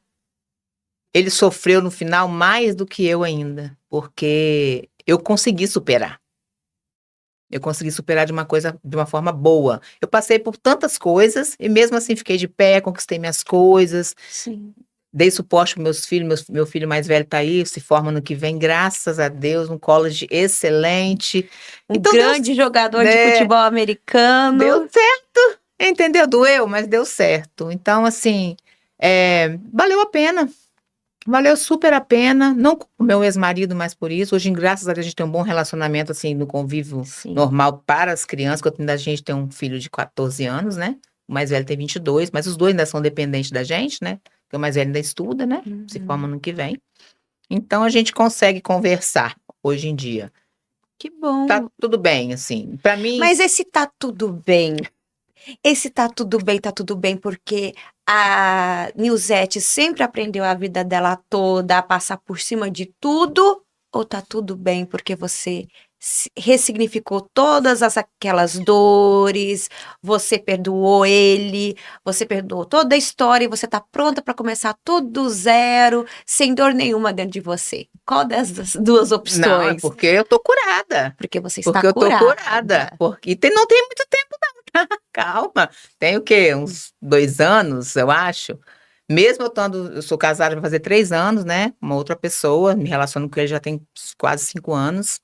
Speaker 2: ele sofreu no final mais do que eu ainda, porque eu consegui superar. Eu consegui superar de uma forma boa. Eu passei por tantas coisas e mesmo assim fiquei de pé, conquistei minhas coisas,
Speaker 1: Sim.
Speaker 2: dei suporte para meus filhos, meu filho mais velho está aí, se forma ano que vem, graças a Deus, um college excelente.
Speaker 1: Um
Speaker 2: Então deu
Speaker 1: grande jogador de
Speaker 2: né,
Speaker 1: futebol
Speaker 2: deu
Speaker 1: americano.
Speaker 2: certo, entendeu? Doeu, mas deu certo. Então assim, valeu a pena. Valeu super a pena, não com o meu ex-marido mais por isso, hoje graças a Deus a gente tem um bom relacionamento, assim, no convívio
Speaker 1: Sim.
Speaker 2: normal para as crianças, que a gente tem um filho de 14 anos, né, o mais velho tem 22, mas os 2 ainda são dependentes da gente, né, porque o mais velho ainda estuda, né, se forma
Speaker 1: Uhum.
Speaker 2: ano que vem. Então a gente consegue conversar hoje em dia.
Speaker 1: Que
Speaker 2: Tá
Speaker 1: bom.
Speaker 2: tudo bem, assim, pra mim
Speaker 1: Mas tá tudo bem porque a Nilzete sempre aprendeu a vida dela toda a passar por cima de tudo, ou tá tudo bem porque você ressignificou todas aquelas dores, você perdoou ele, você perdoou toda a história e você tá pronta para começar tudo do zero, sem dor nenhuma dentro de você? Qual dessas duas
Speaker 2: não, é
Speaker 1: opções?
Speaker 2: porque eu tô curada,
Speaker 1: Porque você está
Speaker 2: porque eu tô
Speaker 1: curada.
Speaker 2: curada, porque não tem muito tempo calma, tem o quê? Uns 2 anos, eu acho. Mesmo eu sou casada vai fazer 3 anos, né, com uma outra pessoa, me relaciono com ele já tem quase 5 anos.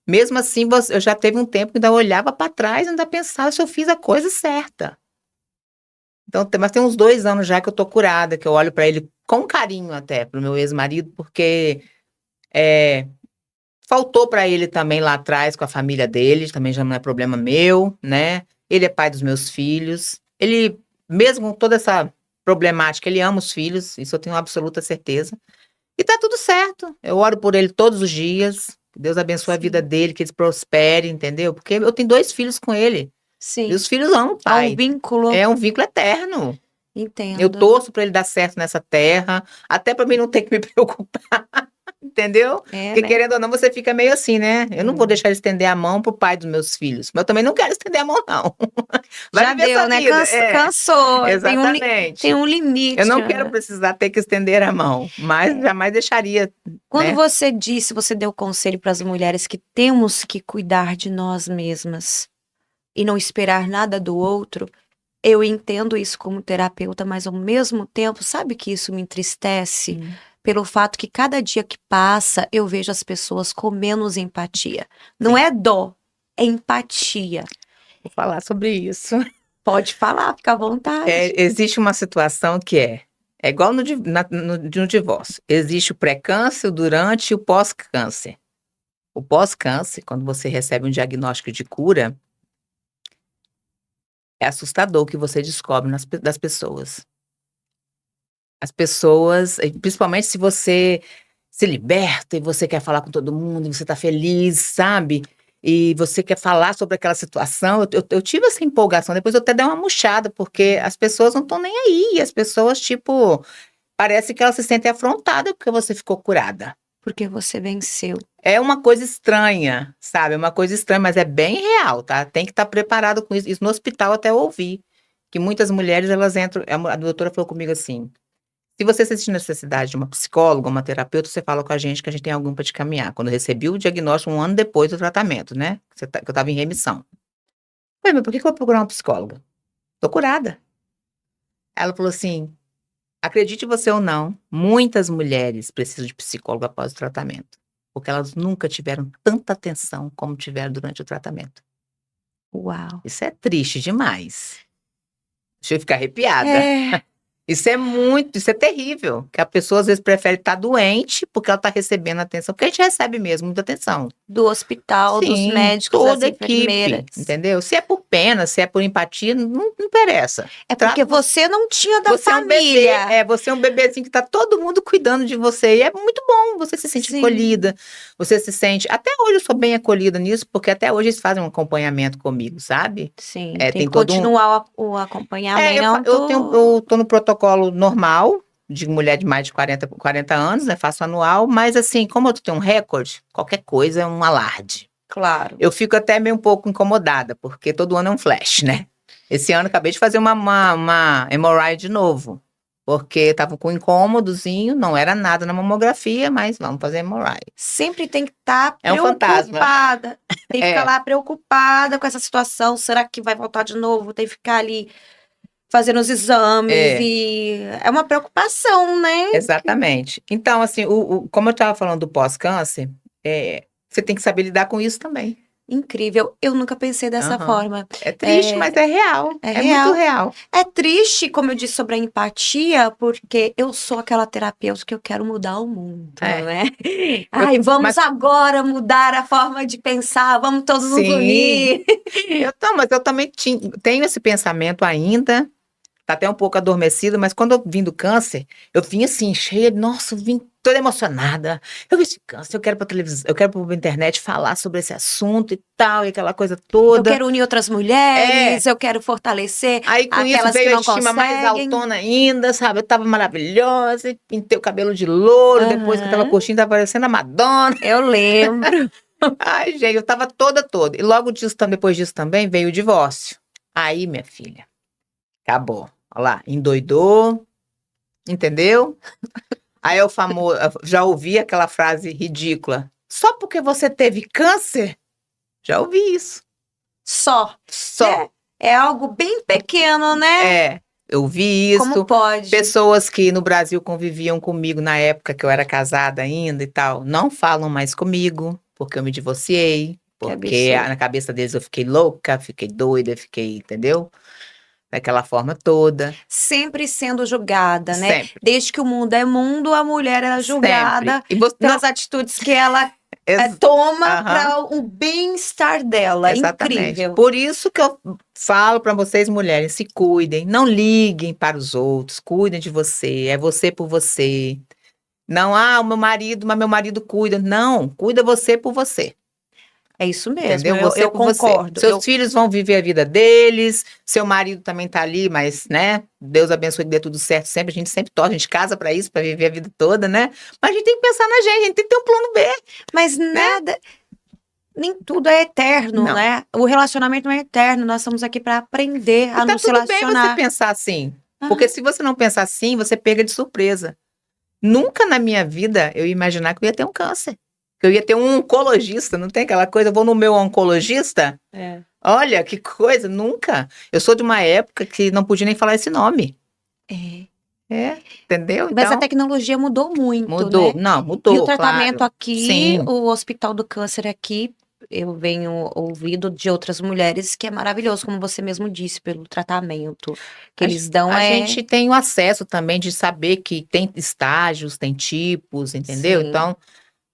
Speaker 2: Mesmo assim eu já teve um tempo que ainda olhava para trás e ainda pensava se eu fiz a coisa certa. Então mas tem uns 2 anos já que eu tô curada, que eu olho para ele com carinho até, para o meu ex-marido, porque, eh, faltou para ele também lá atrás com a família dele, também já não é problema meu, né. Ele é pai dos meus filhos. Ele, mesmo com toda essa problemática, ele ama os filhos, isso eu tenho absoluta certeza. E tá tudo certo. Eu oro por ele todos os dias, que Deus abençoe a vida
Speaker 1: Sim,
Speaker 2: dele, que eles prosperem, entendeu. Porque eu tenho 2 filhos com ele.
Speaker 1: sim.
Speaker 2: Meus filhos amam o
Speaker 1: Há um
Speaker 2: pai.
Speaker 1: vínculo,
Speaker 2: É um vínculo eterno. Eu
Speaker 1: entendo.
Speaker 2: torço para ele dar certo nessa terra, até para mim não ter que me preocupar. Entendeu?
Speaker 1: É,
Speaker 2: Porque
Speaker 1: né.
Speaker 2: querendo ou não você fica meio assim, né, eu não vou
Speaker 1: Hum.
Speaker 2: deixar ele estender a mão para o pai dos meus filhos, mas eu também não quero estender a mão não. Vai
Speaker 1: Já
Speaker 2: viver
Speaker 1: deu,
Speaker 2: essa
Speaker 1: né,
Speaker 2: vida. É,
Speaker 1: cansou, tem
Speaker 2: exatamente.
Speaker 1: um
Speaker 2: Eu
Speaker 1: limite,
Speaker 2: não quero
Speaker 1: né.
Speaker 2: precisar ter que estender a mão, mas
Speaker 1: É.
Speaker 2: jamais deixaria,
Speaker 1: Quando
Speaker 2: né.
Speaker 1: você deu conselho para as mulheres que temos que cuidar de nós mesmas e não esperar nada do outro, eu entendo isso como terapeuta, mas ao mesmo tempo, sabe que isso me entristece?
Speaker 2: Hum.
Speaker 1: Pelo fato que cada dia que passa, eu vejo as pessoas com menos empatia. Não
Speaker 2: Sim,
Speaker 1: é dó, é empatia.
Speaker 2: vou falar sobre isso.
Speaker 1: Pode falar, fica à vontade.
Speaker 2: Existe uma situação que é igual no divórcio, existe o pré-câncer, o durante e o pós-câncer. O pós-câncer, quando você recebe um diagnóstico de cura, é assustador o que você descobre das pessoas. As pessoas, principalmente se você se liberta e você quer falar com todo mundo e você tá feliz, sabe. e você quer falar sobre aquela situação. Eu tive essa empolgação, depois eu até dei uma murchada, porque as pessoas não estão nem aí, as pessoas, tipo, parece que elas se sentem afrontadas porque você ficou curada.
Speaker 1: Porque você venceu.
Speaker 2: É uma coisa estranha, sabe? É uma coisa estranha, mas é bem real, tá? Tem que estar preparado com isso. Isso no hospital até eu ouvi, que muitas mulheres, elas entram, a doutora falou comigo assim, se você sentir necessidade de uma psicóloga, uma terapeuta, você fala com a gente que a gente tem algum para te caminhar. Quando eu recebi o diagnóstico 1 ano depois do tratamento, né? Que eu estava em remissão. Falei, mas por que eu vou procurar uma psicóloga? Tô curada. Ela falou assim, acredite você ou não, muitas mulheres precisam de psicólogo após o tratamento. Porque elas nunca tiveram tanta atenção como tiveram durante o tratamento.
Speaker 1: Uau.
Speaker 2: Isso é triste demais. Deixa eu ficar arrepiada.
Speaker 1: É,
Speaker 2: Isso é terrível, que a pessoa às vezes prefere estar doente porque ela está recebendo atenção, porque a gente recebe mesmo muita atenção.
Speaker 1: do hospital, dos
Speaker 2: Sim,
Speaker 1: médicos, das
Speaker 2: toda a
Speaker 1: enfermeiras.
Speaker 2: equipe, entendeu? Se é por pena, se é por empatia, não interessa.
Speaker 1: É porque
Speaker 2: Trata
Speaker 1: você não tinha da
Speaker 2: Você é um bebê,
Speaker 1: família.
Speaker 2: você é um bebezinho que tá todo mundo cuidando de você, e é muito bom, você se sente
Speaker 1: Sim.
Speaker 2: acolhida, você se sente, até hoje eu sou bem acolhida nisso, porque até hoje eles fazem um acompanhamento comigo, sabe?
Speaker 1: Sim,
Speaker 2: É,
Speaker 1: tem
Speaker 2: tem
Speaker 1: que
Speaker 2: todo um,
Speaker 1: continuar o acompanhamento.
Speaker 2: eu tô no protocolo normal, de mulher de mais de 40 anos, né, faço anual, mas assim, como eu tenho um recorde, qualquer coisa é um alarde.
Speaker 1: Claro.
Speaker 2: Eu fico até meio um pouco incomodada, porque todo ano é um flash, né? Esse ano eu acabei de fazer uma MRI de novo, porque tava com incômodozinho, não era nada na mamografia, mas vamos fazer MRI.
Speaker 1: Sempre tem que estar
Speaker 2: É um fantasma.
Speaker 1: preocupada. Tem que
Speaker 2: É.
Speaker 1: ficar lá preocupada com essa situação. Será que vai voltar de novo? Tem que ficar ali fazendo os exames
Speaker 2: É.
Speaker 1: e é uma preocupação, né?
Speaker 2: Exatamente. Então, assim, como eu estava falando do pós-câncer, você tem que saber lidar com isso também.
Speaker 1: Incrível. Eu nunca pensei dessa
Speaker 2: Aham.
Speaker 1: forma.
Speaker 2: É triste, mas é real.
Speaker 1: É
Speaker 2: É muito real.
Speaker 1: É triste, como eu disse sobre a empatia, porque eu sou aquela terapeuta que eu quero mudar o mundo,
Speaker 2: É.
Speaker 1: né? Ai, vamos agora mudar a forma de pensar, vamos todos nos
Speaker 2: Sim.
Speaker 1: unir.
Speaker 2: Mas eu também tenho esse pensamento ainda. Tá até um pouco adormecido, mas quando eu vim do câncer, eu vim assim, cheia, nossa, eu vim toda emocionada. Eu vi esse câncer, eu quero pra televisão, eu quero pra internet falar sobre esse assunto e tal, e aquela coisa
Speaker 1: Eu
Speaker 2: toda.
Speaker 1: quero unir outras mulheres, eu quero fortalecer
Speaker 2: Aí com isso
Speaker 1: aquelas que
Speaker 2: veio a
Speaker 1: não
Speaker 2: estima mais
Speaker 1: conseguem.
Speaker 2: altona ainda, sabe? Eu tava maravilhosa, e pintei o cabelo de louro, depois que eu tava
Speaker 1: Aham.
Speaker 2: curtindo, tava parecendo a Madonna.
Speaker 1: Eu lembro.
Speaker 2: Ai, gente, eu tava toda. E logo depois disso também veio o divórcio. Aí, minha filha, acabou. Olha lá, endoidou, entendeu? Aí o famoso, já ouvi aquela frase ridícula. Só porque você teve câncer? Já ouvi isso.
Speaker 1: Só.
Speaker 2: Só.
Speaker 1: É algo bem pequeno, né?
Speaker 2: Eu vi isso.
Speaker 1: Como pode?
Speaker 2: Pessoas que no Brasil conviviam comigo na época que eu era casada ainda e tal, não falam mais comigo, porque eu me divorciei, porque
Speaker 1: absurdo.
Speaker 2: na cabeça deles eu fiquei louca, fiquei doida, entendeu? Daquela forma toda.
Speaker 1: Sempre sendo julgada, né?
Speaker 2: Sempre.
Speaker 1: Desde que o mundo é mundo, a mulher era julgada
Speaker 2: Sempre. E você,
Speaker 1: pelas atitudes que ela toma para o bem-estar dela.
Speaker 2: Exatamente.
Speaker 1: Incrível.
Speaker 2: Por isso que eu falo para vocês, mulheres, se cuidem, não liguem para os outros, cuidem de você, é você por você. Não, o meu marido, mas meu marido cuida. Não, cuida você por você.
Speaker 1: É isso mesmo,
Speaker 2: Entendeu? Você
Speaker 1: eu
Speaker 2: por você.
Speaker 1: concordo.
Speaker 2: Seus filhos vão viver a vida deles, seu marido também tá ali, mas, né? Deus abençoe que dê tudo certo sempre. A gente sempre torce, a gente casa para isso, para viver a vida toda, né? Mas a gente tem que pensar na gente, a gente tem que ter um plano B.
Speaker 1: Mas nada, nem tudo é eterno,
Speaker 2: Não.
Speaker 1: né? O relacionamento não é eterno, nós estamos aqui para aprender a
Speaker 2: E tá
Speaker 1: nos
Speaker 2: tudo bem você
Speaker 1: relacionar.
Speaker 2: pensar assim. Porque se você não pensar assim, você pega de surpresa. Nunca na minha vida eu ia imaginar que eu ia ter um câncer. Que eu ia ter um oncologista, não tem aquela coisa, eu vou no meu oncologista? Olha, que coisa, nunca. Eu sou de uma época que não podia nem falar esse nome. Entendeu?
Speaker 1: Mas a
Speaker 2: Então,
Speaker 1: tecnologia mudou muito,
Speaker 2: mudou.
Speaker 1: né?
Speaker 2: Não, mudou,
Speaker 1: E o tratamento
Speaker 2: claro.
Speaker 1: aqui,
Speaker 2: Sim.
Speaker 1: o Hospital do Câncer aqui, eu venho ouvido de outras mulheres que é maravilhoso, como você mesmo disse, pelo tratamento que eles dão.
Speaker 2: A gente tem o acesso também de saber que tem estágios, tem tipos, entendeu?
Speaker 1: Sim.
Speaker 2: Então,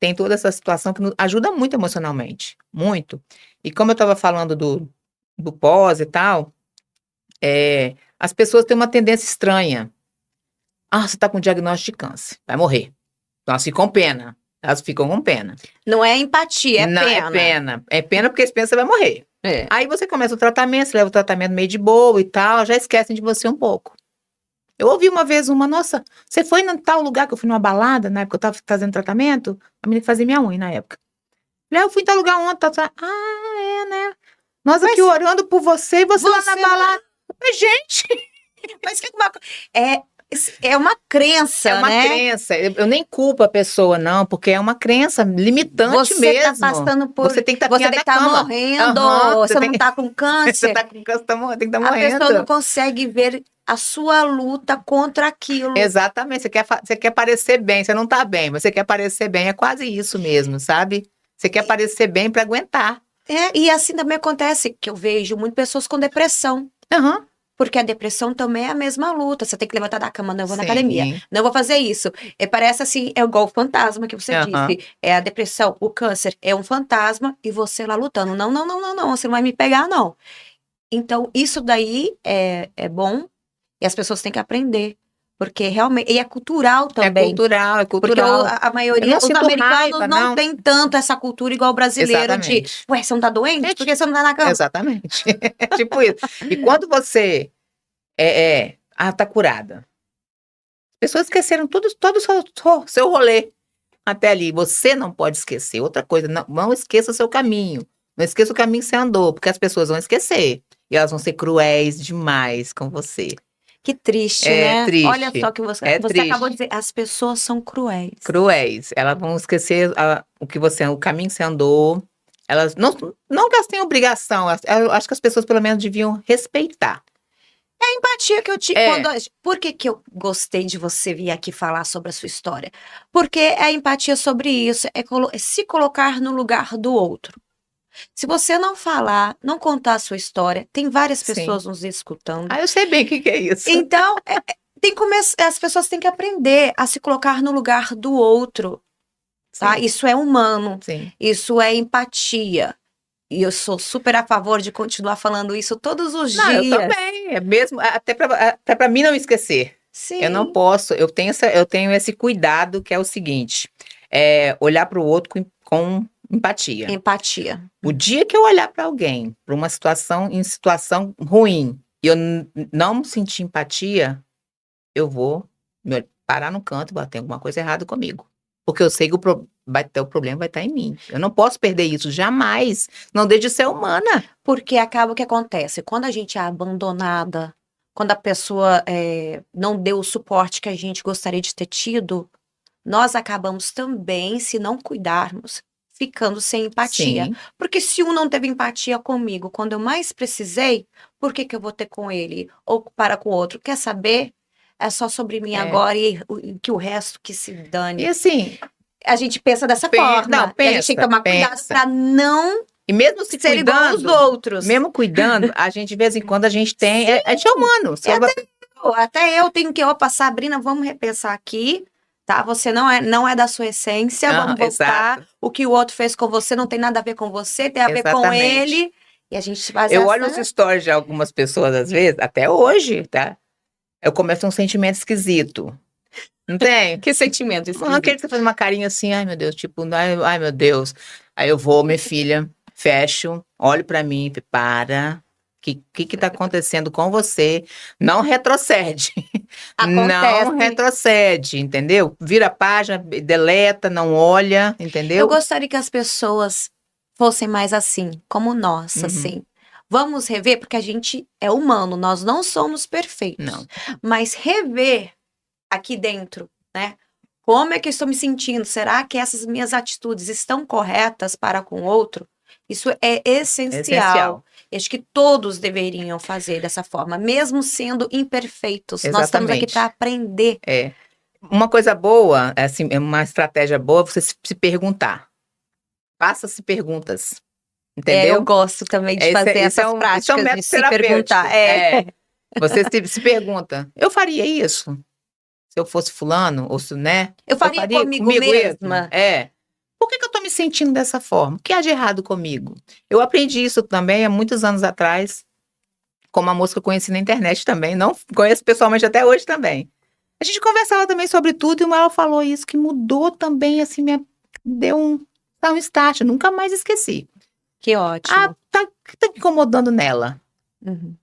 Speaker 2: tem toda essa situação que nos ajuda muito emocionalmente, muito. E como eu estava falando do pós e tal, as pessoas têm uma tendência estranha. Você está com diagnóstico de câncer, vai morrer. Então, assim, com pena. Elas ficam com pena.
Speaker 1: Não é empatia, é
Speaker 2: Não,
Speaker 1: pena.
Speaker 2: é pena. É pena porque eles pensam que você vai morrer.
Speaker 1: É.
Speaker 2: Aí você começa o tratamento, você leva o tratamento meio de boa e tal, já esquecem de você um pouco. Eu ouvi uma vez nossa, você foi em tal lugar que eu fui numa balada, na época que eu tava fazendo tratamento, a menina que fazia minha unha na época. Falei, eu fui em tal lugar ontem, né? Nós aqui orando por você e você lá na balada. Mas, gente,
Speaker 1: Mas é uma crença,
Speaker 2: é uma
Speaker 1: né?
Speaker 2: crença. Eu nem culpo a pessoa, não, porque é uma crença limitante
Speaker 1: Você
Speaker 2: mesmo.
Speaker 1: tá passando por.
Speaker 2: Você tem que
Speaker 1: Você tem que estar
Speaker 2: cama.
Speaker 1: morrendo,
Speaker 2: Aham,
Speaker 1: você não tá com
Speaker 2: Você
Speaker 1: câncer.
Speaker 2: tá com câncer, tem que estar
Speaker 1: A pessoa não
Speaker 2: morrendo.
Speaker 1: consegue ver a sua luta contra aquilo.
Speaker 2: Exatamente, você quer parecer bem, você não tá bem, mas você quer parecer bem, é quase isso mesmo, sabe? Você quer parecer bem para aguentar.
Speaker 1: E assim também acontece que eu vejo muitas pessoas com depressão.
Speaker 2: Aham.
Speaker 1: Porque a depressão também é a mesma luta. Você tem que levantar da cama, não eu vou na
Speaker 2: Sim.
Speaker 1: academia, não vou fazer isso. Parece assim, é igual o fantasma que você
Speaker 2: Aham.
Speaker 1: disse. É a depressão, o câncer é um fantasma e você lá lutando. Não, não, não, não, não, você não vai me pegar, não. Então, isso daí é bom e as pessoas têm que aprender. Porque realmente, e é cultural também.
Speaker 2: É
Speaker 1: Porque
Speaker 2: cultural.
Speaker 1: a maioria, os
Speaker 2: sinto
Speaker 1: americanos
Speaker 2: raiva,
Speaker 1: não
Speaker 2: não.
Speaker 1: tem tanto essa cultura igual o brasileiro de,
Speaker 2: Exatamente.
Speaker 1: ué, você não tá doente?
Speaker 2: É
Speaker 1: Por que você não tá na cama?
Speaker 2: Exatamente. Tipo isso. E quando você tá curada, as pessoas esqueceram todo o seu rolê até ali. Você não pode esquecer. Outra coisa, não esqueça o seu caminho. Não esqueça o caminho que você andou, porque as pessoas vão esquecer. E elas vão ser cruéis demais com você.
Speaker 1: Que triste,
Speaker 2: É
Speaker 1: né?
Speaker 2: triste.
Speaker 1: Olha só que você acabou de dizer, as pessoas são cruéis.
Speaker 2: Cruéis. Elas vão esquecer o caminho que você andou. Elas não que elas tenham obrigação, eu acho que as pessoas pelo menos deviam respeitar.
Speaker 1: É a empatia que eu te.
Speaker 2: É.
Speaker 1: Por que eu gostei de você vir aqui falar sobre a sua história? Porque é empatia sobre isso, é se colocar no lugar do outro. Se você não falar, não contar a sua história, tem várias
Speaker 2: Sim.
Speaker 1: pessoas nos escutando.
Speaker 2: Eu sei bem o que é isso.
Speaker 1: Então, as pessoas têm que aprender a se colocar no lugar do outro. Tá?
Speaker 2: Sim.
Speaker 1: Isso é humano.
Speaker 2: Sim.
Speaker 1: Isso é empatia. E eu sou super a favor de continuar falando isso todos os dias.
Speaker 2: Eu também. É mesmo, até para mim não esquecer.
Speaker 1: Sim.
Speaker 2: Eu não posso, eu tenho esse cuidado que é o seguinte: olhar para o outro com empatia.
Speaker 1: Empatia.
Speaker 2: O dia que eu olhar para alguém, para uma situação ruim, e eu não sentir empatia, eu vou parar no canto e tem alguma coisa errada comigo. Porque eu sei que o problema vai estar em mim. Eu não posso perder isso jamais. Não deixe de ser humana.
Speaker 1: Porque acaba o que acontece. Quando a gente é abandonada, quando a pessoa não deu o suporte que a gente gostaria de ter tido, nós acabamos também, se não cuidarmos, ficando sem empatia.
Speaker 2: Sim.
Speaker 1: Porque se um não teve empatia comigo quando eu mais precisei, por que eu vou ter com ele ou para com o outro? Quer saber? É só sobre mim agora e que o resto que se dane.
Speaker 2: E assim,
Speaker 1: a gente pensa dessa forma.
Speaker 2: Não,
Speaker 1: e a gente tem que tomar cuidado para não
Speaker 2: e mesmo se
Speaker 1: ser igual aos outros.
Speaker 2: Mesmo cuidando, a gente, de vez em quando, a gente tem. A gente é humano.
Speaker 1: Até eu tenho que, Sabrina, vamos repensar aqui. Tá? Você não é da sua essência, vamos voltar.
Speaker 2: Exato.
Speaker 1: O que o outro fez com você não tem nada a ver com você, tem a ver com ele. E a gente faz
Speaker 2: Eu olho os stories de algumas pessoas, às vezes, até hoje, tá? Eu começo um sentimento esquisito. Não tem?
Speaker 1: Que sentimento esquisito?
Speaker 2: Aquele que você faz uma carinha assim, ai meu Deus, tipo, ai meu Deus. Aí eu vou, minha filha, fecho, olho pra mim, para. O que tá acontecendo com você? Não retrocede.
Speaker 1: Acontece.
Speaker 2: Não retrocede, entendeu? Vira a página, deleta, não olha, entendeu?
Speaker 1: Eu gostaria que as pessoas fossem mais assim, como nós, assim. Vamos rever, porque a gente é humano, nós não somos perfeitos.
Speaker 2: Não.
Speaker 1: Mas rever aqui dentro, né? Como é que eu estou me sentindo? Será que essas minhas atitudes estão corretas para com o outro? Isso é essencial. Acho que todos deveriam fazer dessa forma, mesmo sendo imperfeitos.
Speaker 2: Exatamente.
Speaker 1: Nós estamos aqui para aprender.
Speaker 2: Uma coisa boa, assim, uma estratégia boa, você se perguntar. Faça-se perguntas. Entendeu?
Speaker 1: Eu gosto também de fazer essas práticas de se perguntar.
Speaker 2: Você se pergunta, eu faria isso? Se eu fosse fulano, ou se, né?
Speaker 1: Eu faria comigo mesma.
Speaker 2: Por que eu tô me sentindo dessa forma? O que há de errado comigo? Eu aprendi isso também há muitos anos atrás, com uma moça que eu conheci na internet também, não conheço pessoalmente até hoje também. A gente conversava também sobre tudo e ela falou isso, que mudou também, assim, dá um start, eu nunca mais esqueci.
Speaker 1: Que
Speaker 2: Ah,
Speaker 1: ótimo.
Speaker 2: o que tá me incomodando nela?
Speaker 1: Uhum.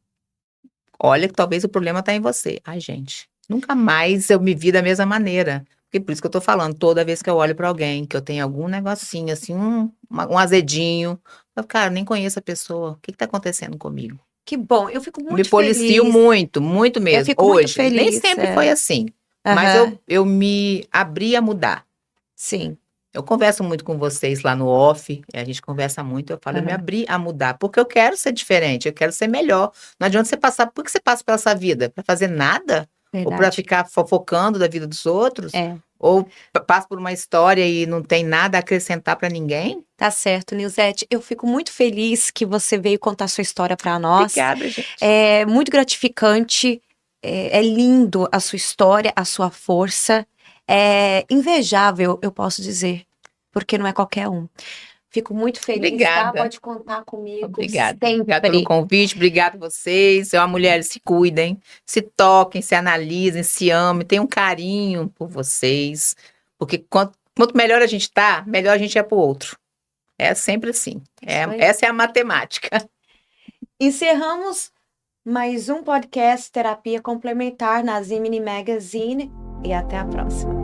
Speaker 2: Olha que talvez o problema tá em você. Ai, gente, nunca mais eu me vi da mesma maneira. Porque por isso que eu tô falando, toda vez que eu olho pra alguém, que eu tenho algum negocinho, assim, um azedinho, eu, cara, nem conheço a pessoa, o que que tá acontecendo comigo?
Speaker 1: Que bom, eu fico
Speaker 2: Eu me
Speaker 1: muito
Speaker 2: policio
Speaker 1: feliz.
Speaker 2: muito, muito
Speaker 1: Eu
Speaker 2: mesmo.
Speaker 1: fico muito
Speaker 2: Hoje, nem
Speaker 1: feliz,
Speaker 2: sempre foi assim, mas
Speaker 1: Aham,
Speaker 2: eu me abri a mudar.
Speaker 1: sim,
Speaker 2: Eu converso muito com vocês lá no off, a gente conversa muito, eu falo, eu me
Speaker 1: aham,
Speaker 2: abri a mudar, porque eu quero ser diferente, eu quero ser melhor. Não adianta você passar, por que você passa pela sua vida? Para fazer nada? Ou para
Speaker 1: verdade.
Speaker 2: ficar fofocando da vida dos outros?
Speaker 1: É,
Speaker 2: Ou passa por uma história e não tem nada a acrescentar para ninguém?
Speaker 1: tá certo, Nilzete. Eu fico muito feliz que você veio contar sua história para nós.
Speaker 2: Obrigada, gente.
Speaker 1: É muito gratificante, é lindo a sua história, a sua força. É invejável, eu posso dizer, porque não é qualquer um. Fico muito feliz, tá?
Speaker 2: Obrigada.
Speaker 1: Pode contar comigo
Speaker 2: Obrigada. Obrigada pelo
Speaker 1: sempre.
Speaker 2: convite, obrigada a vocês. Mulheres, se cuidem, se toquem, se analisem, se amem, tenham um carinho por vocês, porque quanto melhor a gente tá, melhor a gente é pro outro. É sempre assim.
Speaker 1: Isso aí.
Speaker 2: Essa é a matemática.
Speaker 1: Encerramos mais um podcast Terapia Complementar na Zimini Magazine e até a próxima.